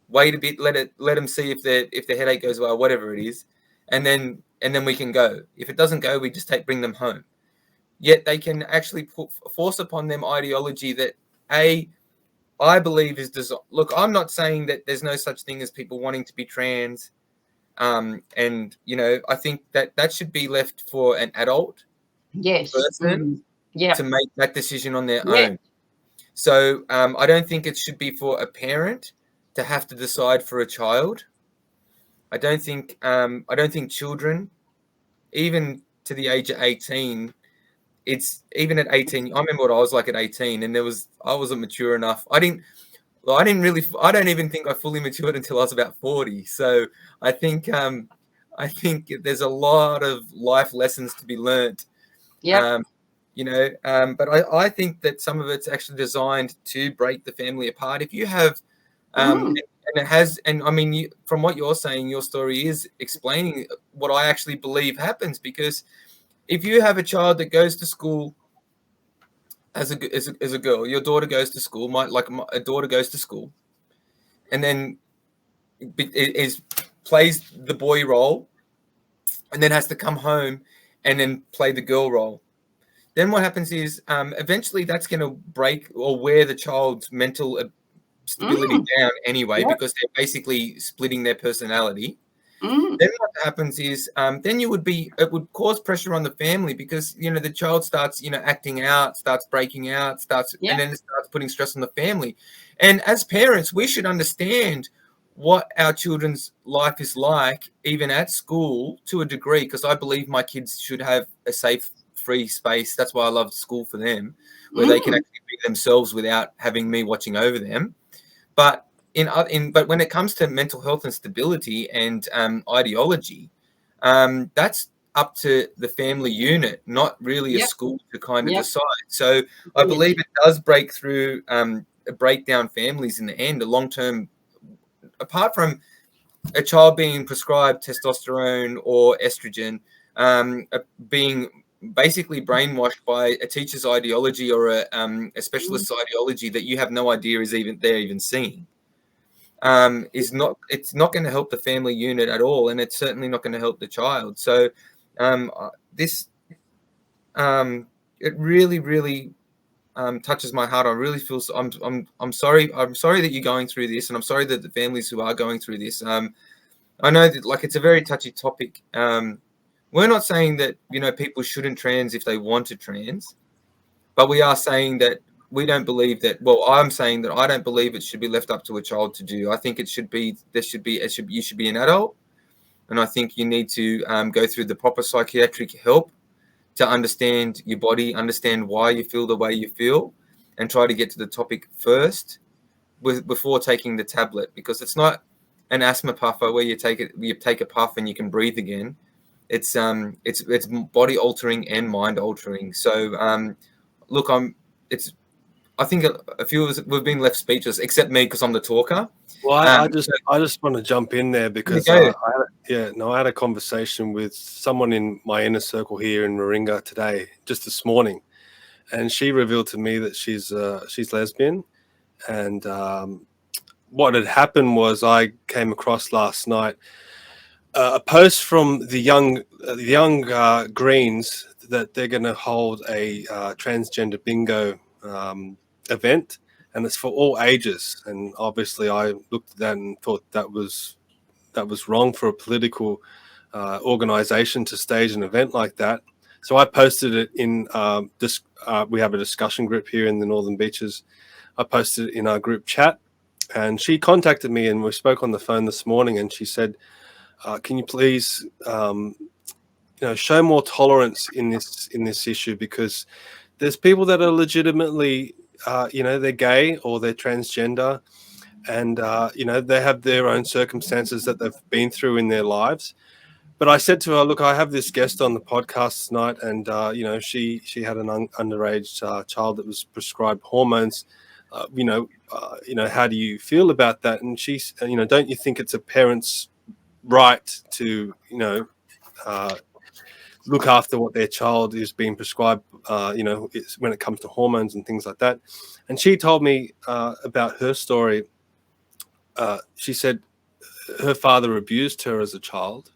wait a bit, let them see if the headache goes well, whatever it is, and then we can go. If it doesn't go, we just bring them home. Yet they can actually force upon them ideology that I believe is design. Look, I'm not saying that there's no such thing as people wanting to be trans. And, you know, I think that should be left for an adult person to make that decision on their own. So I don't think it should be for a parent to have to decide for a child. I don't think children, even to the age of 18, it's even at 18. I remember what I was like at 18, and I wasn't mature enough. I don't even think I fully matured until I was about 40. So I think there's a lot of life lessons to be learnt. You know, but I think that some of it's actually designed to break the family apart. If you have, and it has, and I mean, from what you're saying, your story is explaining what I actually believe happens. Because if you have a child that goes to school as a girl, your daughter goes to school, a daughter goes to school, and then plays the boy role, and then has to come home and then play the girl role. Then what happens is eventually that's going to break or wear the child's mental stability down anyway, because they're basically splitting their personality. Then what happens is then it would cause pressure on the family, because, you know, the child starts, you know, acting out, starts breaking out, and then it starts putting stress on the family. And as parents, we should understand what our children's life is like, even at school, to a degree, because I believe my kids should have a safe, free space. That's why I love school for them, where they can actually be themselves without having me watching over them. But but when it comes to mental health and stability and ideology, that's up to the family unit, not really a school to kind of decide. So I believe it does break down families in the end, a long-term, apart from a child being prescribed testosterone or estrogen, being basically brainwashed by a teacher's ideology or a specialist's ideology that you have no idea they're even seeing. It's not going to help the family unit at all, and it's certainly not going to help the child. So it really touches my heart. I really feel I'm sorry that you're going through this, and I'm sorry that the families who are going through this. I know that, like, it's a very touchy topic. We're not saying that, you know, people shouldn't trans if they want to trans, but we are saying that we don't believe that. Well, I'm saying that I don't believe it should be left up to a child to do. I think you should be an adult, and I think you need to go through the proper psychiatric help to understand your body, understand why you feel the way you feel, and try to get to the topic first before taking the tablet, because it's not an asthma puffer where you take a puff and you can breathe again. It's body altering and mind altering. So look, I think a few of us, we've been left speechless, except me, because I'm the talker. Well, I just want to jump in there, because I had a conversation with someone in my inner circle here in Warringah today, just this morning, and she revealed to me that she's lesbian. And what had happened was, I came across last night a post from the young Greens that they're going to hold a transgender bingo event, and it's for all ages. And obviously I looked at that and thought that was wrong for a political organization to stage an event like that. So I posted it in we have a discussion group here in the Northern Beaches. I posted it in our group chat, and she contacted me, and we spoke on the phone this morning, and she said, can you please show more tolerance in this issue, because there's people that are legitimately they're gay or they're transgender, and they have their own circumstances that they've been through in their lives. But I said to her, look, I have this guest on the podcast tonight, and she had an underage child that was prescribed hormones. How do you feel about that? And she's, don't you think it's a parent's right to look after what their child is being prescribed, when it comes to hormones and things like that? And she told me about her story. She said her father abused her as a child,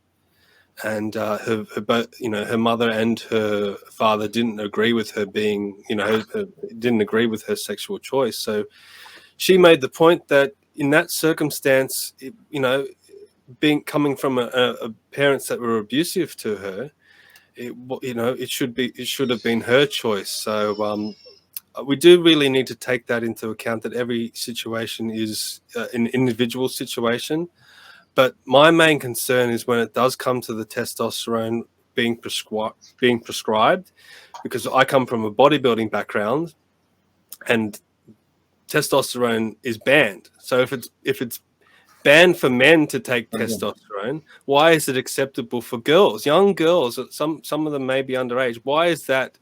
and her mother and her father didn't agree with her being, didn't agree with her sexual choice. So she made the point that in that circumstance, coming from a parents that were abusive to her, it should have been her choice. So we do really need to take that into account, that every situation is an individual situation. But my main concern is when it does come to the testosterone being prescribed, because I come from a bodybuilding background, and testosterone is banned. So if it's banned for men to take testosterone, why is it acceptable for girls, young girls? Some of them may be underage. Why is that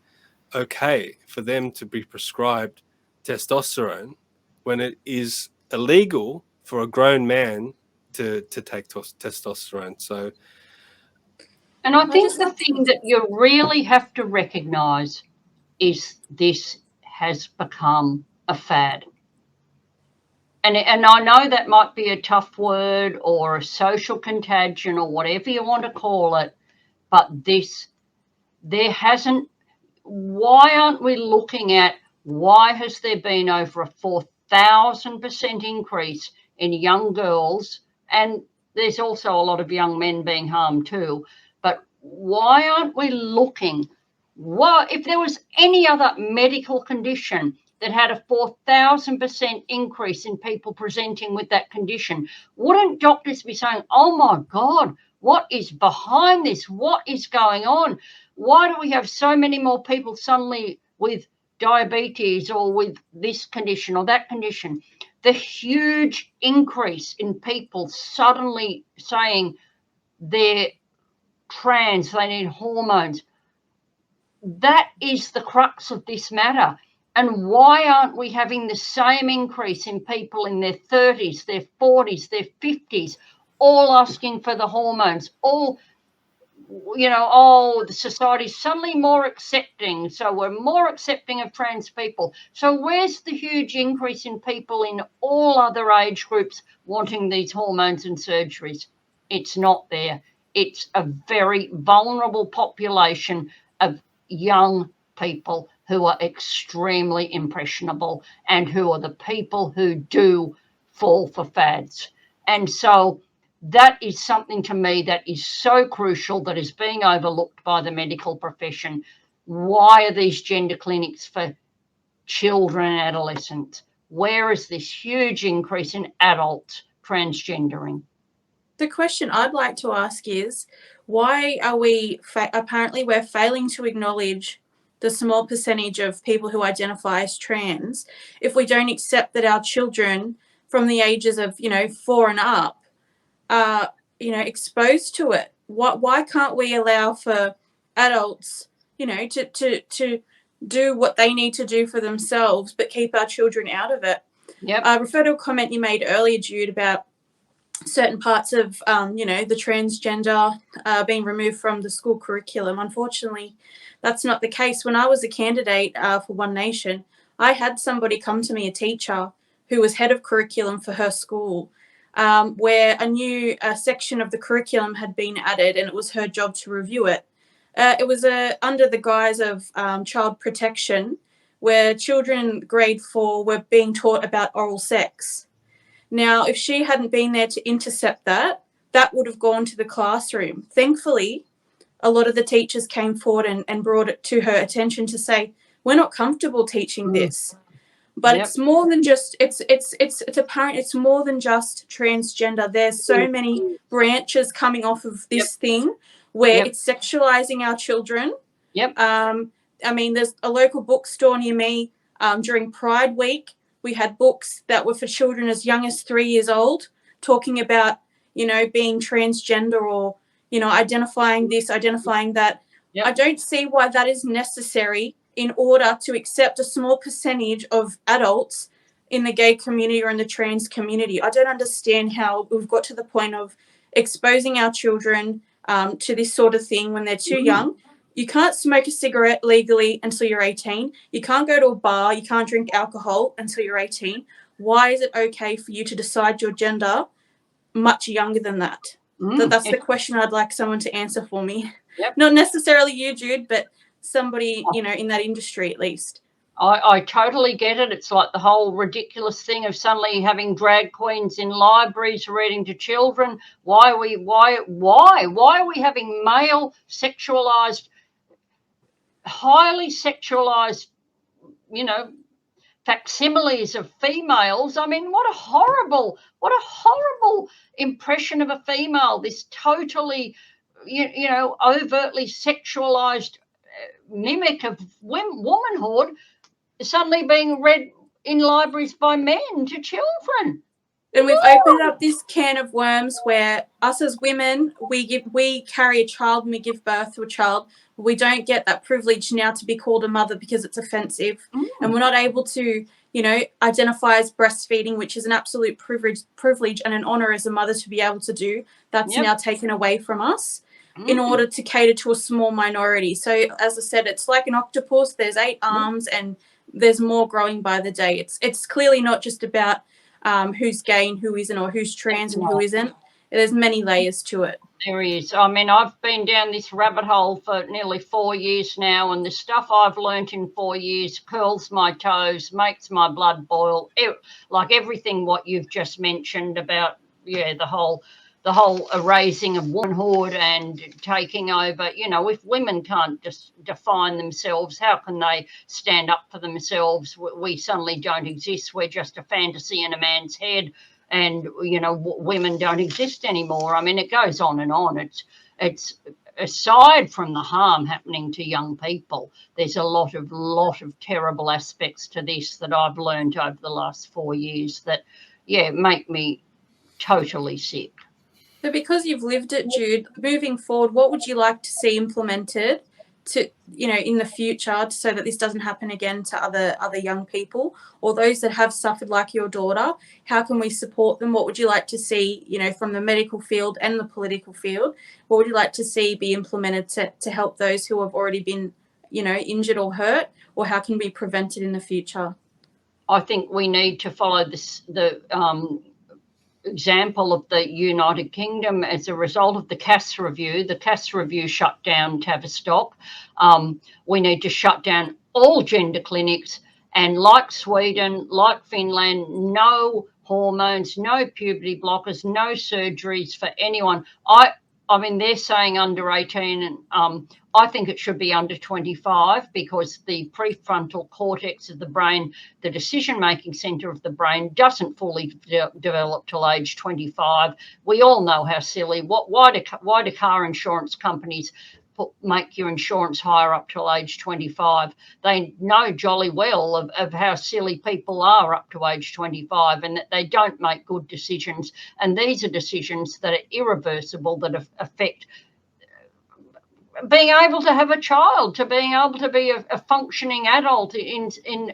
okay for them to be prescribed testosterone when it is illegal for a grown man to take testosterone? So, and I think the thing that you really have to recognise is this has become a fad. And I know that might be a tough word or a social contagion or whatever you want to call it, but why aren't we looking at why has there been over a 4,000% increase in young girls? And there's also a lot of young men being harmed too. But why aren't we looking? If there was any other medical condition that had a 4,000% increase in people presenting with that condition, wouldn't doctors be saying, oh my God, what is behind this? What is going on? Why do we have so many more people suddenly with diabetes or with this condition or that condition? The huge increase in people suddenly saying they're trans, they need hormones. That is the crux of this matter. And why aren't we having the same increase in people in their 30s, their 40s, their 50s, all asking for the hormones, all, the society's suddenly more accepting, so we're more accepting of trans people. So where's the huge increase in people in all other age groups wanting these hormones and surgeries? It's not there. It's a very vulnerable population of young people who are extremely impressionable and who are the people who do fall for fads. And so that is something to me that is so crucial, that is being overlooked by the medical profession. Why are these gender clinics for children and adolescents? Where is this huge increase in adults transgendering? The question I'd like to ask is, why are we apparently we're failing to acknowledge the small percentage of people who identify as trans if we don't accept that our children from the ages of 4 and up are exposed to it? Why can't we allow for adults to do what they need to do for themselves but keep our children out of it? I refer to a comment you made earlier, Jude, about certain parts of the transgender being removed from the school curriculum. Unfortunately, that's not the case. When I was a candidate for One Nation, I had somebody come to me, a teacher who was head of curriculum for her school, where a new section of the curriculum had been added, and it was her job to review it. It was under the guise of child protection, where children grade 4 were being taught about oral sex. Now, if she hadn't been there to intercept that, that would have gone to the classroom. Thankfully, a lot of the teachers came forward and brought it to her attention to say, we're not comfortable teaching this. But it's more than just, it's apparent it's more than just transgender. There's so many branches coming off of this thing where it's sexualizing our children. I mean, there's a local bookstore near me during Pride Week. We had books that were for children as young as 3 years old, talking about, being transgender or, identifying this, identifying that. I don't see why that is necessary in order to accept a small percentage of adults in the gay community or in the trans community. I don't understand how we've got to the point of exposing our children to this sort of thing when they're too young. You can't smoke a cigarette legally until you're 18. You can't go to a bar. You can't drink alcohol until you're 18. Why is it okay for you to decide your gender much younger than that? That's the question I'd like someone to answer for me. Not necessarily you, Jude, but somebody, in that industry at least. I totally get it. It's like the whole ridiculous thing of suddenly having drag queens in libraries reading to children. Why are we having male sexualized, highly sexualized, facsimiles of females? I mean, what a horrible impression of a female, this totally overtly sexualized mimic of womanhood suddenly being read in libraries by men to children. And we've opened up this can of worms where us as women, we carry a child and we give birth to a child. We don't get that privilege now to be called a mother because it's offensive. And we're not able to, identify as breastfeeding, which is an absolute privilege and an honor as a mother to be able to do. That's now taken away from us in order to cater to a small minority. So as I said, it's like an octopus. There's 8 arms and there's more growing by the day. It's clearly not just about who's gay and who isn't, or who's trans and who isn't. There's many layers to it. There is. I mean, I've been down this rabbit hole for nearly 4 years now, and the stuff I've learnt in 4 years curls my toes, makes my blood boil. Like everything what you've just mentioned about, the whole erasing of womanhood and taking over. If women can't just define themselves, how can they stand up for themselves? We suddenly don't exist. We're just a fantasy in a man's head, and women don't exist anymore. I mean, it goes on and on. It's aside from the harm happening to young people, there's a lot of terrible aspects to this that I've learned over the last 4 years that make me totally sick. So because you've lived it, Jude, moving forward, what would you like to see implemented to, in the future, so that this doesn't happen again to other young people or those that have suffered like your daughter? How can we support them? What would you like to see, from the medical field and the political field? What would you like to see be implemented to help those who have already been, injured or hurt? Or how can we prevent it in the future? I think we need to follow the example of the United Kingdom. As a result of the Cass review shut down Tavistock. We need to shut down all gender clinics, and like Sweden, like Finland, no hormones, no puberty blockers, no surgeries for anyone. I mean, they're saying under 18, and I think it should be under 25, because the prefrontal cortex of the brain, the decision-making centre of the brain, doesn't fully develop till age 25. We all know how silly. Why do car insurance companies make your insurance higher up till age 25? They know jolly well of how silly people are up to age 25, and that they don't make good decisions. And these are decisions that are irreversible, that affect being able to have a child, to being able to be a functioning adult in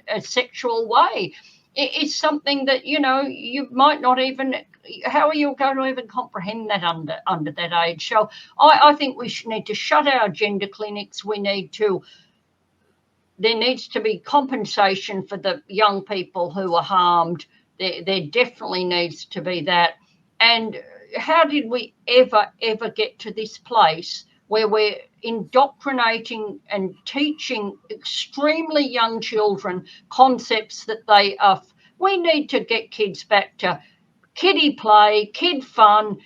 a sexual way. It's something that, you might not even, how are you going to even comprehend that under that age? So I think we need to shut our gender clinics. There needs to be compensation for the young people who are harmed. There definitely needs to be that. And how did we ever get to this place where we're indoctrinating and teaching extremely young children concepts that we need to get kids back to kiddie play, kid fun.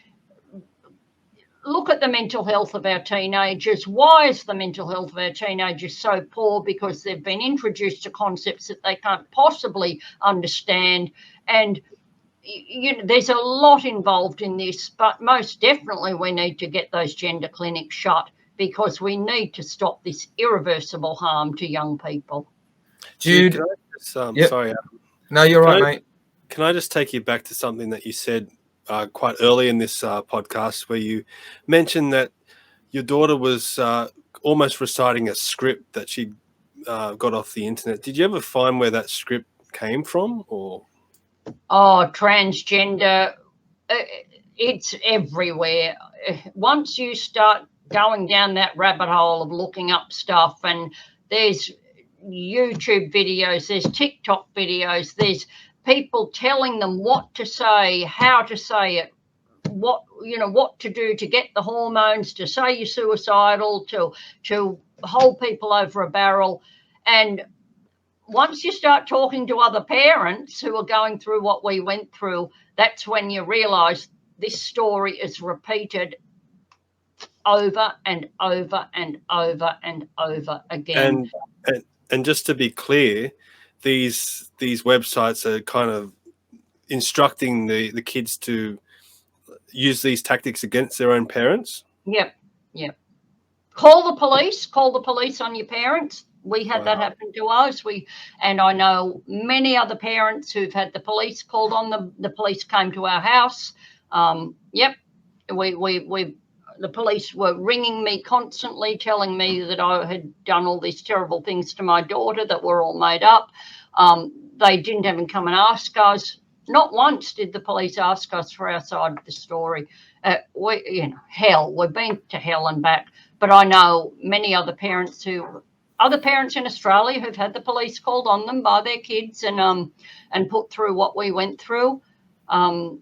Look at the mental health of our teenagers. Why is the mental health of our teenagers so poor? Because they've been introduced to concepts that they can't possibly understand. And there's a lot involved in this, but most definitely we need to get those gender clinics shut, because we need to stop this irreversible harm to young people. Jude, can I just, yep. Sorry. No, you're right, mate. Can I just take you back to something that you said quite early in this podcast, where you mentioned that your daughter was almost reciting a script that she got off the internet. Did you ever find where that script came from? Or transgender, it's everywhere. Once you start going down that rabbit hole of looking up stuff, and there's YouTube videos, there's TikTok videos, there's people telling them what to say, how to say it, what to do to get the hormones, to say you're suicidal, to hold people over a barrel. And once you start talking to other parents who are going through what we went through, that's when you realise this story is repeated over and over and over and over again. And just to be clear, these websites are kind of instructing the kids to use these tactics against their own parents. Yep. Call the police on your parents. We had that happen to us. And I know many other parents who've had the police called on them. The police came to our house. The police were ringing me constantly, telling me that I had done all these terrible things to my daughter that were all made up. They didn't even come and ask us. Not once did the police ask us for our side of the story. We've been to hell and back. But I know many other parents in Australia who've had the police called on them by their kids and put through what we went through. The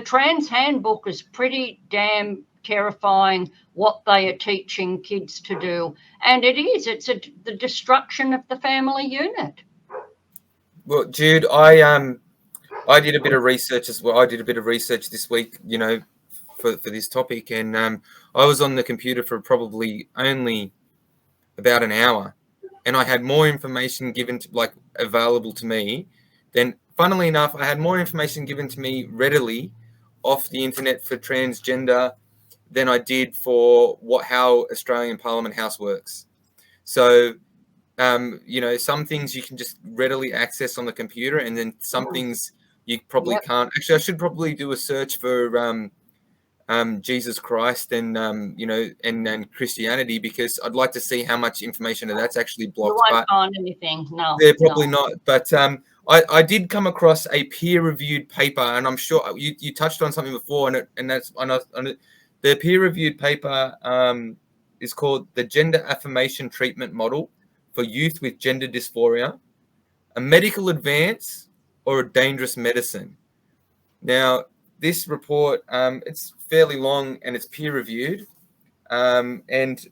trans handbook is pretty damn terrifying what they are teaching kids to do. And it's the destruction of the family unit. Well, Jude, I did a bit of research as well. I did a bit of research this week, for this topic, and I was on the computer for probably only about an hour, and I had more information available to me than, funnily enough, I had more information given to me readily off the internet for transgender than I did for how Australian Parliament House works. So, some things you can just readily access on the computer, and then some things you probably can't. Actually, I should probably do a search for Jesus Christ and Christianity, because I'd like to see how much information that's actually blocked. You won't find anything. No, they're probably not. But I did come across a peer-reviewed paper, and I'm sure you touched on something before, the peer-reviewed paper is called the Gender Affirmation Treatment Model for Youth with Gender Dysphoria, a Medical Advance or a Dangerous Medicine. Now, this report, it's fairly long and it's peer-reviewed, it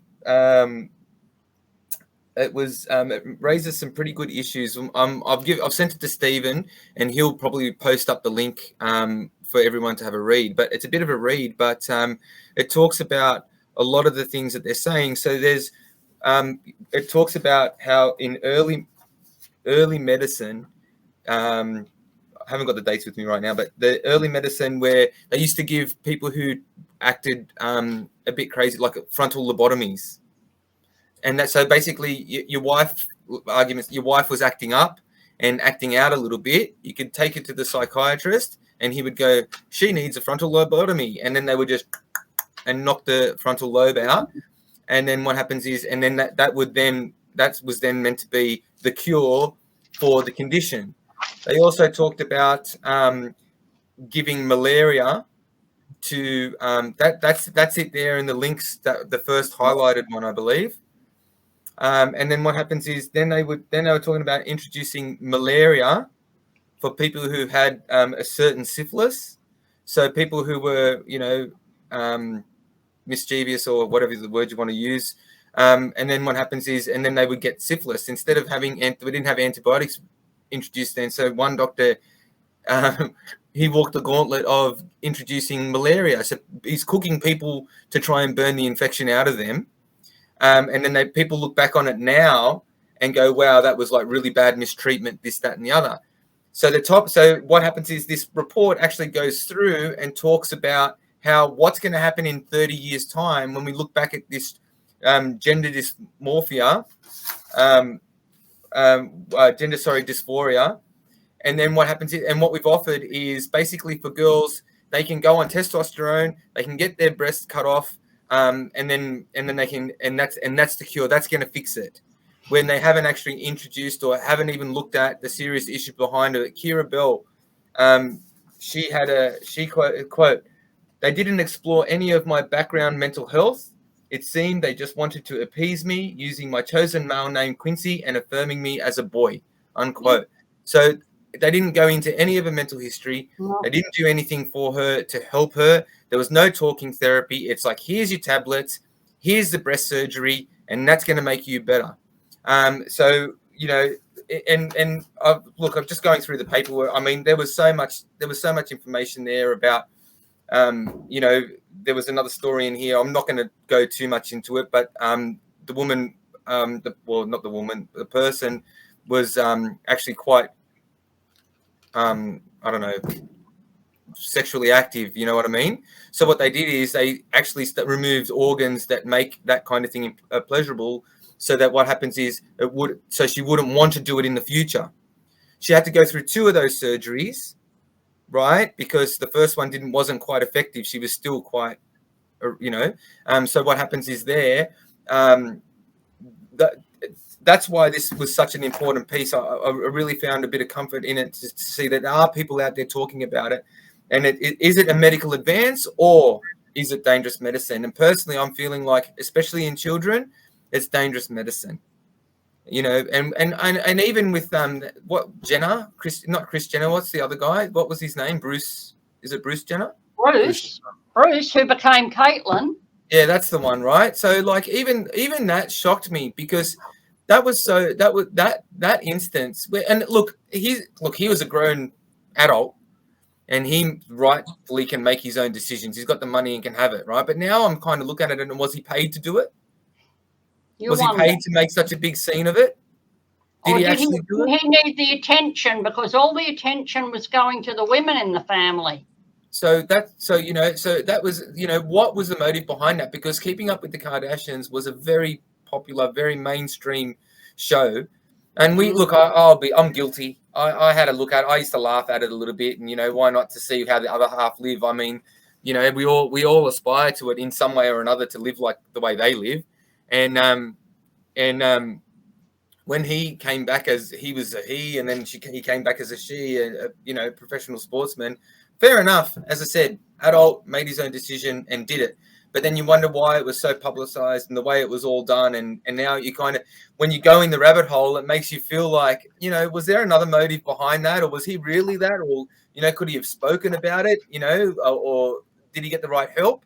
raises some pretty good issues. I've sent it to Stephen, and he'll probably post up the link for everyone to have a read. But it's a bit of a read, but it talks about a lot of the things that they're saying. So it talks about how in early medicine, I haven't got the dates with me right now, but the early medicine where they used to give people who acted a bit crazy, like frontal lobotomies. And so basically your wife was acting up and acting out a little bit. You could take it to the psychiatrist and he would go, she needs a frontal lobotomy. And then they would just knock the frontal lobe out. And then what happens is, and then that was then meant to be the cure for the condition. They also talked about giving malaria to that's it there in the links, that the first highlighted one, I believe. And then what happens is then they were talking about introducing malaria for people who had a certain syphilis. So people who were mischievous, or whatever the word you want to use. And then what happens is, and then they would get syphilis instead of having, we didn't have antibiotics introduced then. So one doctor, he walked the gauntlet of introducing malaria. So he's cooking people to try and burn the infection out of them. And then people look back on it now and go, wow, that was like really bad mistreatment, this, that, and the other. So what happens is this report actually goes through and talks about what's going to happen in 30 years' time when we look back at this gender dysmorphia, dysphoria. And then what happens is, and what we've offered is basically for girls, they can go on testosterone, they can get their breasts cut off, and then they can, and that's the cure. That's going to fix it. When they haven't actually introduced or haven't even looked at the serious issue behind it. Kira Bell, she quote, "They didn't explore any of my background mental health. It seemed they just wanted to appease me using my chosen male name Quincy and affirming me as a boy," unquote. So they didn't go into any of her mental history. No. They didn't do anything for her to help her. There was no talking therapy. It's like, here's your tablets, here's the breast surgery, and that's going to make you better. So, you know, and look, I'm just going through the paperwork. I mean, there was so much information there about, you know, there was another story in here. I'm not going to go too much into it, but the woman, not the woman, the person was actually quite, I don't know, sexually active, you know what I mean? So what they did is they actually removed organs that make that kind of thing pleasurable, so that what happens is so she wouldn't want to do it in the future. She had to go through 2 of those surgeries, right? Because the first one wasn't quite effective. She was still quite, you know. So what happens is that's why this was such an important piece. I really found a bit of comfort in it to see that there are people out there talking about it. And is it a medical advance or is it dangerous medicine? And personally, I'm feeling like, especially in children, it's dangerous medicine. You know, and even with Jenner, not Chris Jenner, what's the other guy? What was his name? Bruce? Is it Bruce Jenner? Bruce, who became Caitlin. Yeah, that's the one, right? So like even that shocked me, because that instance where, and look, he was a grown adult, and he rightfully can make his own decisions. He's got the money and can have it, right? But now I'm kind of looking at it, and was he paid to do it? Was he paid to make such a big scene of it? Did he actually do it? He need the attention, because all the attention was going to the women in the family. So that was, you know, what was the motive behind that? Because Keeping Up with the Kardashians was a very popular, very mainstream show. And I'm guilty. I had a look at it. I used to laugh at it a little bit, and, you know, why not, to see how the other half live? I mean, you know, we all aspire to it in some way or another, to live like the way they live. And when he came back as he was a he, and then he came back as a she, you know, professional sportsman, fair enough. As I said, adult, made his own decision and did it. But then you wonder why it was so publicized and the way it was all done. And now you kind of, when you go in the rabbit hole, it makes you feel like, you know, was there another motive behind that? Or was he really that? Or, you know, could he have spoken about it, you know, or did he get the right help?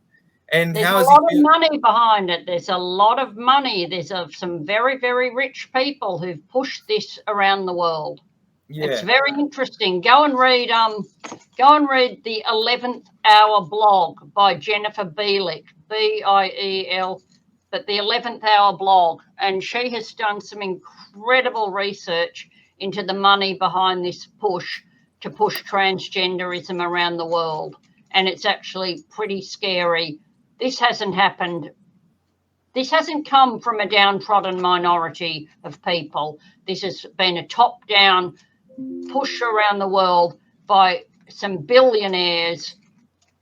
And there's a lot of money behind it. There's a lot of money. There's some very, very rich people who've pushed this around the world. Yeah. It's very interesting. Go and read the 11th Hour blog by Jennifer Biel, Biel, but the 11th Hour blog, and she has done some incredible research into the money behind this push to push transgenderism around the world, and it's actually pretty scary. This hasn't happened. This hasn't come from a downtrodden minority of people. This has been a top-down push around the world by some billionaires,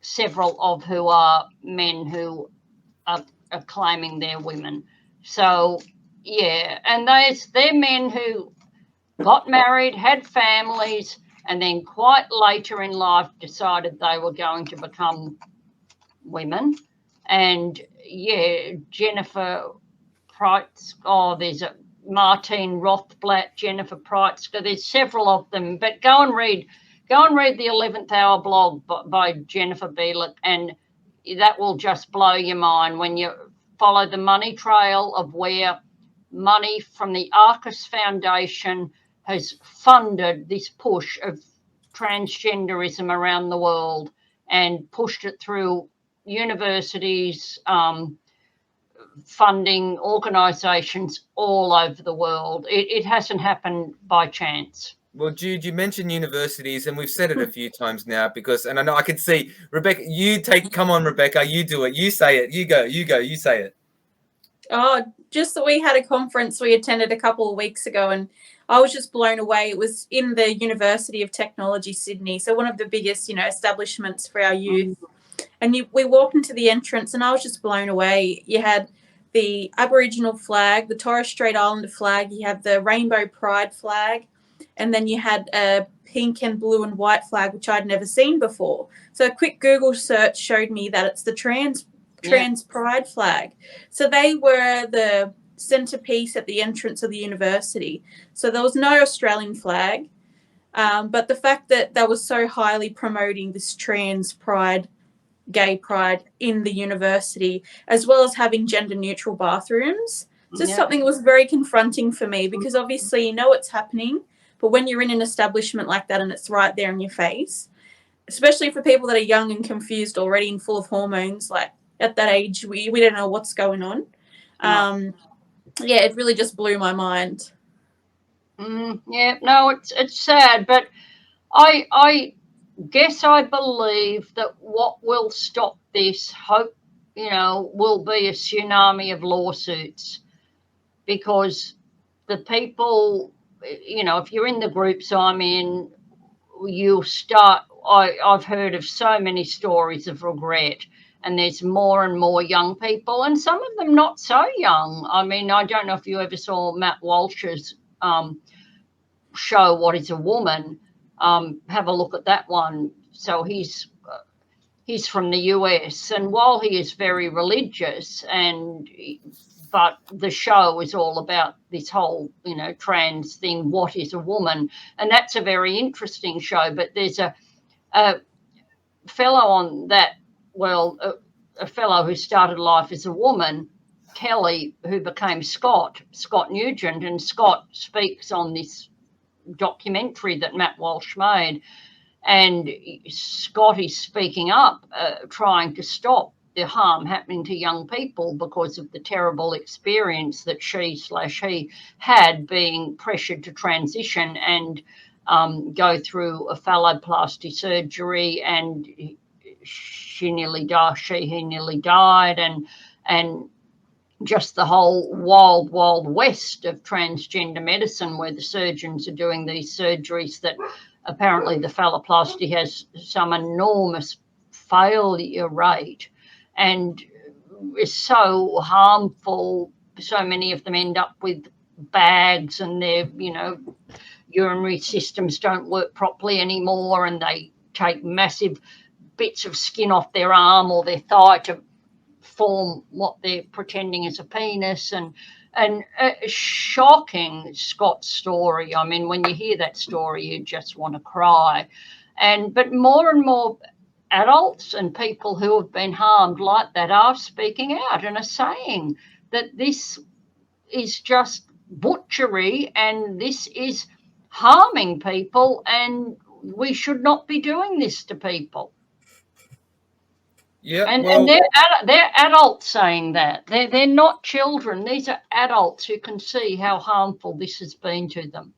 several of who are men who are claiming they're women. So, yeah, and they're men who got married, had families, and then quite later in life decided they were going to become women. And, yeah, Jennifer Pritzker, there's a Martine Rothblatt, Jennifer Pritzker, there's several of them, but go and read the 11th Hour blog by Jennifer Biel, and that will just blow your mind when you follow the money trail of where money from the Arcus Foundation has funded this push of transgenderism around the world and pushed it through universities, funding organisations all over the world. It hasn't happened by chance. Well, Jude, you mentioned universities, and we've said it a few times now, because, and I know I can see, Rebecca, come on, Rebecca, you do it. You say it. You go, you say it. Oh, just that we had a conference we attended a couple of weeks ago, and I was just blown away. It was in the University of Technology, Sydney, so one of the biggest, you know, establishments for our youth. And we walked into the entrance, and I was just blown away. You had the Aboriginal flag, the Torres Strait Islander flag, you have the Rainbow Pride flag, and then you had a pink and blue and white flag, which I'd never seen before. So a quick Google search showed me that it's the trans pride flag. So they were the centerpiece at the entrance of the university. So there was no Australian flag, but the fact that they were so highly promoting this trans pride, gay pride in the university, as well as having gender neutral bathrooms. just something that was very confronting for me, because obviously you know it's happening, but when you're in an establishment like that and it's right there in your face, especially for people that are young and confused already and full of hormones, like at that age, we don't know what's going on. Yeah, it really just blew my mind. Yeah, no, it's sad, but I guess I believe that what will stop this, will be a tsunami of lawsuits, because the people, if you're in the groups I'm in, you'll start. I've heard of so many stories of regret, and there's more and more young people, and some of them not so young. I mean, I don't know if you ever saw Matt Walsh's show, What is a Woman? Have a look at that one. So he's from the US, and while he is very religious, but the show is all about this whole, trans thing, what is a woman? And that's a very interesting show. But there's a fellow on that, a fellow who started life as a woman, Kelly, who became Scott Nugent, and Scott speaks on this documentary that Matt Walsh made. And Scott is speaking up, trying to stop the harm happening to young people because of the terrible experience that he had being pressured to transition and go through a phalloplasty surgery, and he nearly died, and just the whole wild west of transgender medicine, where the surgeons are doing these surgeries that apparently the phalloplasty has some enormous failure rate and is so harmful. So many of them end up with bags, and their urinary systems don't work properly anymore, and they take massive bits of skin off their arm or their thigh to form what they're pretending is a penis. And shocking, Scott's story. I mean, when you hear that story, you just want to cry. But more and more adults and people who have been harmed like that are speaking out and are saying that this is just butchery and this is harming people, and we should not be doing this to people. Yeah, and they're adults saying that. They're not children. These are adults who can see how harmful this has been to them.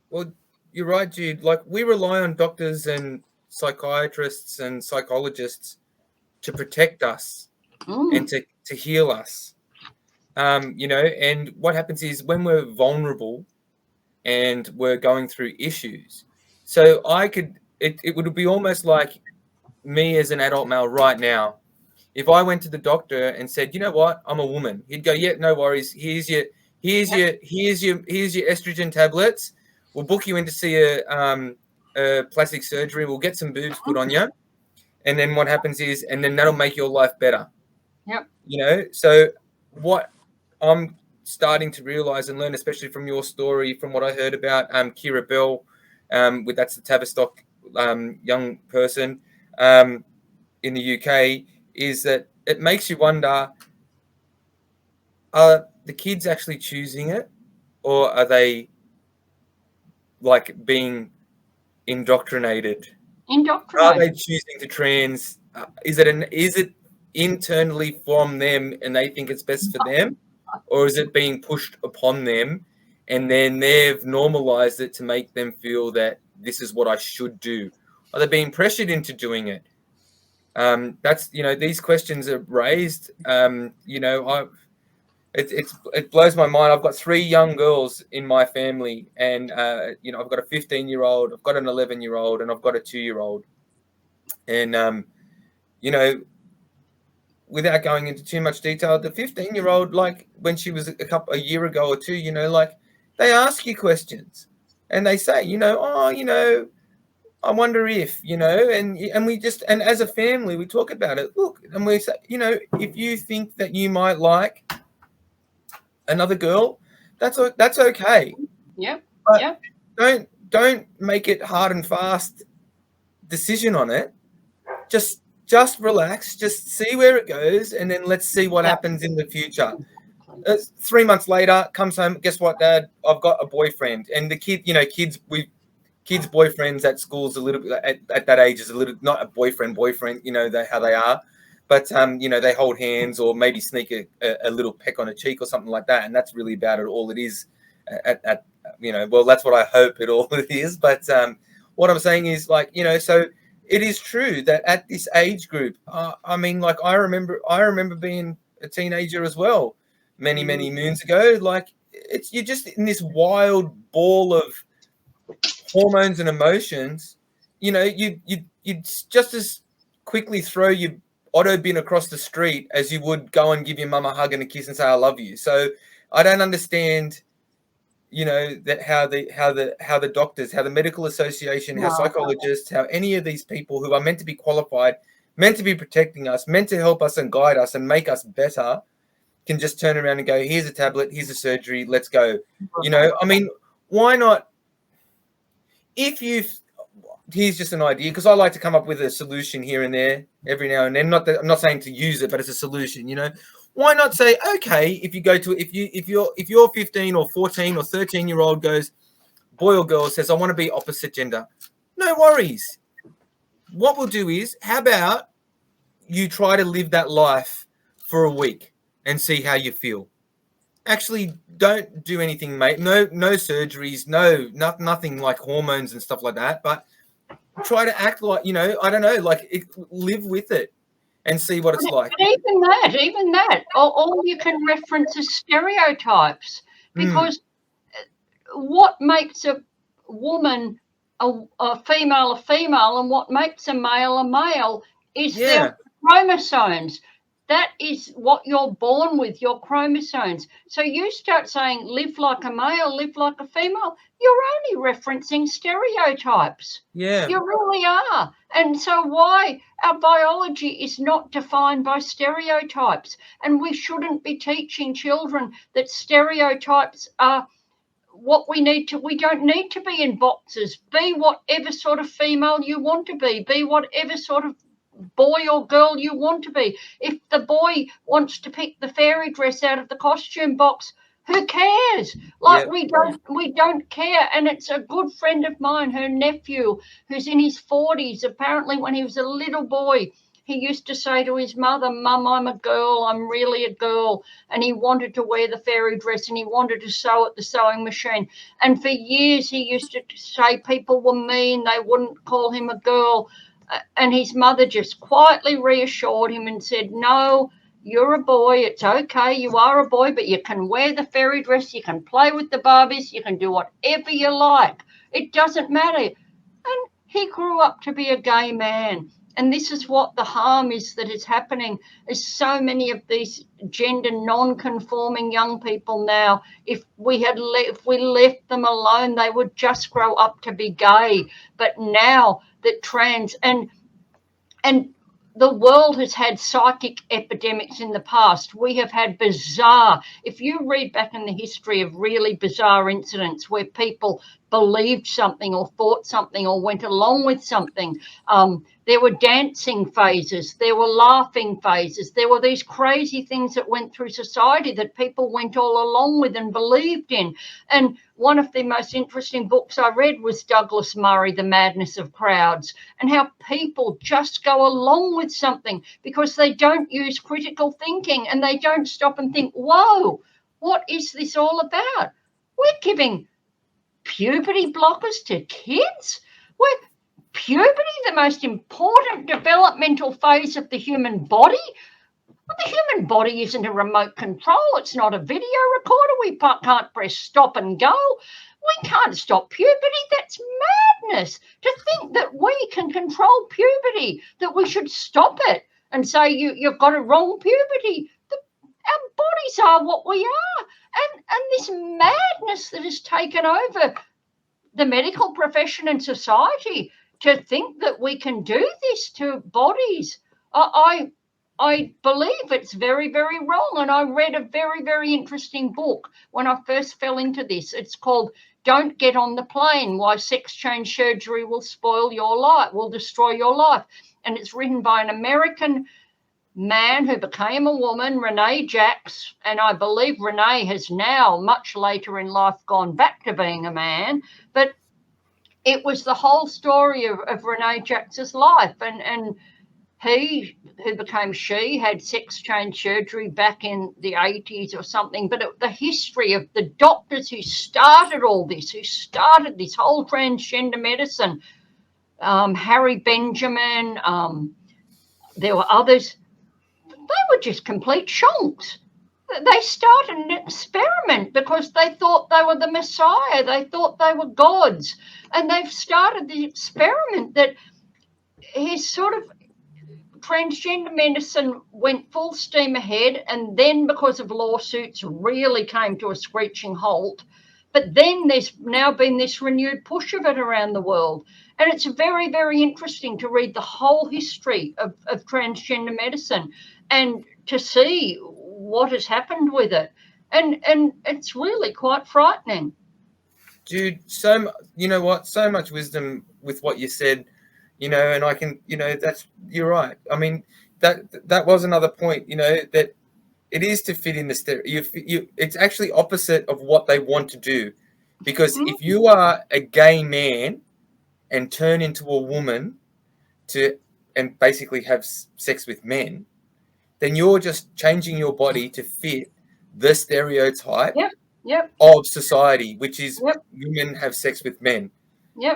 Well, you're right, Jude. Like, we rely on doctors and psychiatrists and psychologists to protect us and to heal us. And what happens is when we're vulnerable and we're going through issues. So it would be almost like me as an adult male right now. If I went to the doctor and said, you know what, I'm a woman, he'd go, yeah, no worries. Here's your estrogen tablets. We'll book you in to see a plastic surgery. We'll get some boobs put on you. And then what happens is, and then that'll make your life better. Yep. So what I'm starting to realize and learn, especially from your story, from what I heard about Kira Bell, that's the Tavistock young person in the UK, is that it makes you wonder, are the kids actually choosing it, or are they like being indoctrinated? Are they choosing to trans? Is it internally from them and they think it's best for them, or is it being pushed upon them and then they've normalized it to make them feel that this is what I should do? Are they being pressured into doing it? That's, these questions are raised. It blows my mind. I've got 3 young girls in my family, and I've got a 15-year-old, I've got an 11-year-old, and I've got a 2-year-old. And without going into too much detail, the 15-year-old, like when she was a year ago or 2, they ask you questions, and they say, I wonder if, and we just, and as a family, we talk about it. Look, and we say, if you think that you might like another girl, that's okay. Yep. But don't make it hard and fast decision on it. Just relax, just see where it goes, and then let's see what happens in the future. 3 months later, comes home. Guess what, Dad? I've got a boyfriend. And the kid, kids boyfriends at school's a little bit at that age is a little not a boyfriend. How they are, but they hold hands or maybe sneak a little peck on a cheek or something like that, and that's really about it. All it is. Well, that's what I hope it all is. But what I'm saying is so it is true that at this age group, I remember being a teenager as well, many moons ago. You're just in this wild ball of hormones and emotions. You just as quickly throw your auto bin across the street as you would go and give your mum a hug and a kiss and say I love you. So I don't understand. That how the doctors, how the medical association, how psychologists, how any of these people who are meant to be qualified, meant to be protecting us, meant to help us and guide us and make us better, can just turn around and go, here's a tablet, here's a surgery, let's go. Why not? Here's just an idea, because I like to come up with a solution here and there every now and then. I'm not saying to use it, but it's a solution, Why not say, okay, if you're 15 or 14 or 13-year-old goes, boy or girl says, I want to be opposite gender. No worries. What we'll do is, how about you try to live that life for a week and see how you feel. Actually, don't do anything, mate. No surgeries, nothing like hormones and stuff like that. But try to act like, live with it. And see what it's like. But even that, all you can reference is stereotypes, because what makes a woman a female and what makes a male is their chromosomes. That is what you're born with, your chromosomes. So you start saying live like a male, live like a female, you're only referencing stereotypes. Yeah. You really are. And so why our biology is not defined by stereotypes, and we shouldn't be teaching children that stereotypes are what we need to. We don't need to be in boxes. Be whatever sort of female you want to be. Be whatever sort of boy or girl you want to be. If the boy wants to pick the fairy dress out of the costume box, who cares? We don't care. And it's a good friend of mine, her nephew, who's in his 40s. Apparently, when he was a little boy, he used to say to his mother, Mum, I'm a girl, I'm really a girl. And he wanted to wear the fairy dress and he wanted to sew at the sewing machine. And for years, he used to say people were mean, they wouldn't call him a girl. And his mother just quietly reassured him and said, no, you're a boy. It's okay. You are a boy, but you can wear the fairy dress. You can play with the Barbies. You can do whatever you like. It doesn't matter. And he grew up to be a gay man. And this is what the harm is that is happening, is so many of these gender non-conforming young people now, if we left them alone, they would just grow up to be gay. But now that trans and the world has had psychic epidemics in the past. We have had bizarre, if you read back in the history of really bizarre incidents where people believed something or thought something or went along with something, there were dancing phases, there were laughing phases, there were these crazy things that went through society that people went all along with and believed in. And one of the most interesting books I read was Douglas Murray, The Madness of Crowds, and how people just go along with something because they don't use critical thinking and they don't stop and think, whoa, what is this all about? We're giving puberty blockers to kids? Puberty, the most important developmental phase of the human body? Well, the human body isn't a remote control. It's not a video recorder. We can't press stop and go. We can't stop puberty. That's madness. To think that we can control puberty, that we should stop it and say you've got a wrong puberty. Our bodies are what we are. And this madness that has taken over the medical profession and society, to think that we can do this to bodies, I believe it's very, very wrong. And I read a very, very interesting book when I first fell into this. It's called Don't Get on the Plane, Why Sex Change Surgery Will Spoil Your Life, Will Destroy Your Life. And it's written by an American man who became a woman, Renee Jacks, and I believe Renee has now, much later in life, gone back to being a man. But it was the whole story of Renee Jacks's life. And he, who became she, had sex change surgery back in the 80s or something. But the history of the doctors who started all this, who started this whole transgender medicine, Harry Benjamin, there were others, they were just complete shonks. They started an experiment because they thought they were the Messiah. They thought they were gods. And they've started the experiment that is sort of transgender medicine went full steam ahead, and then because of lawsuits really came to a screeching halt. But then there's now been this renewed push of it around the world. And it's very, very interesting to read the whole history of transgender medicine and to see what has happened with it. And it's really quite frightening. Jude, you know what, so much wisdom with what you said, you know, and I can, you know, you're right. I mean, that was another point, you know, that it is to fit in the it's actually opposite of what they want to do. Because if you are a gay man and turn into a woman and basically have sex with men, then you're just changing your body to fit the stereotype of society, which is women have sex with men,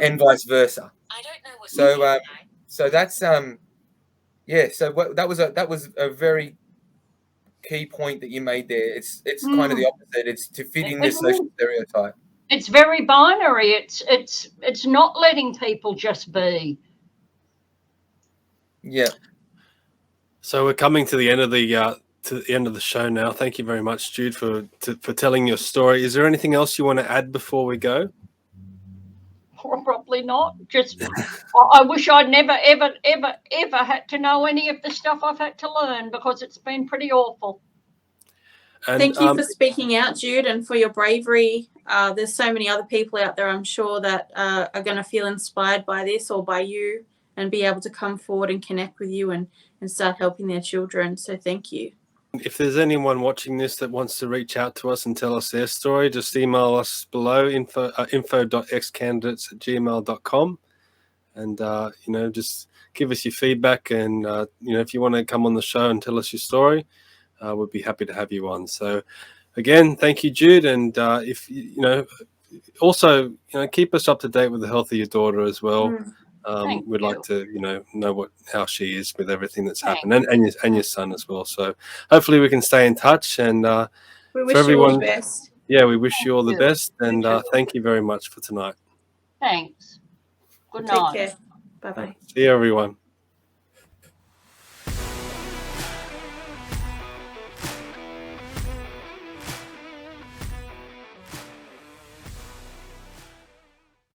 and vice versa. I don't know what. So that's that was a very key point that you made there. It's kind of the opposite. It's to fit in this social stereotype. It's very binary. It's not letting people just be. Yeah. So we're coming to the end of the show now. Thank you very much, Jude, for telling your story. Is there anything else you want to add before we go? Probably not. Just I wish I'd never, ever, ever, ever had to know any of the stuff I've had to learn, because it's been pretty awful. And, thank you for speaking out, Jude, and for your bravery. There's so many other people out there, I'm sure, that are going to feel inspired by this or by you and be able to come forward and connect with you and start helping their children. So thank you. If there's anyone watching this that wants to reach out to us and tell us their story, just email us below, info.excandidates@gmail.com, and you know, just give us your feedback, and you know, if you want to come on the show and tell us your story, we'd be happy to have you on. So again, thank you, Jude, and if you know, also, you know, keep us up to date with the health of your daughter as well. We'd like to, you know how she is with everything that's happened, and your son as well. So hopefully we can stay in touch, and we wish you all the best. Yeah, we wish you all the best, and thank you very much for tonight. Thanks. Good night. Take care. Bye-bye. See you, everyone.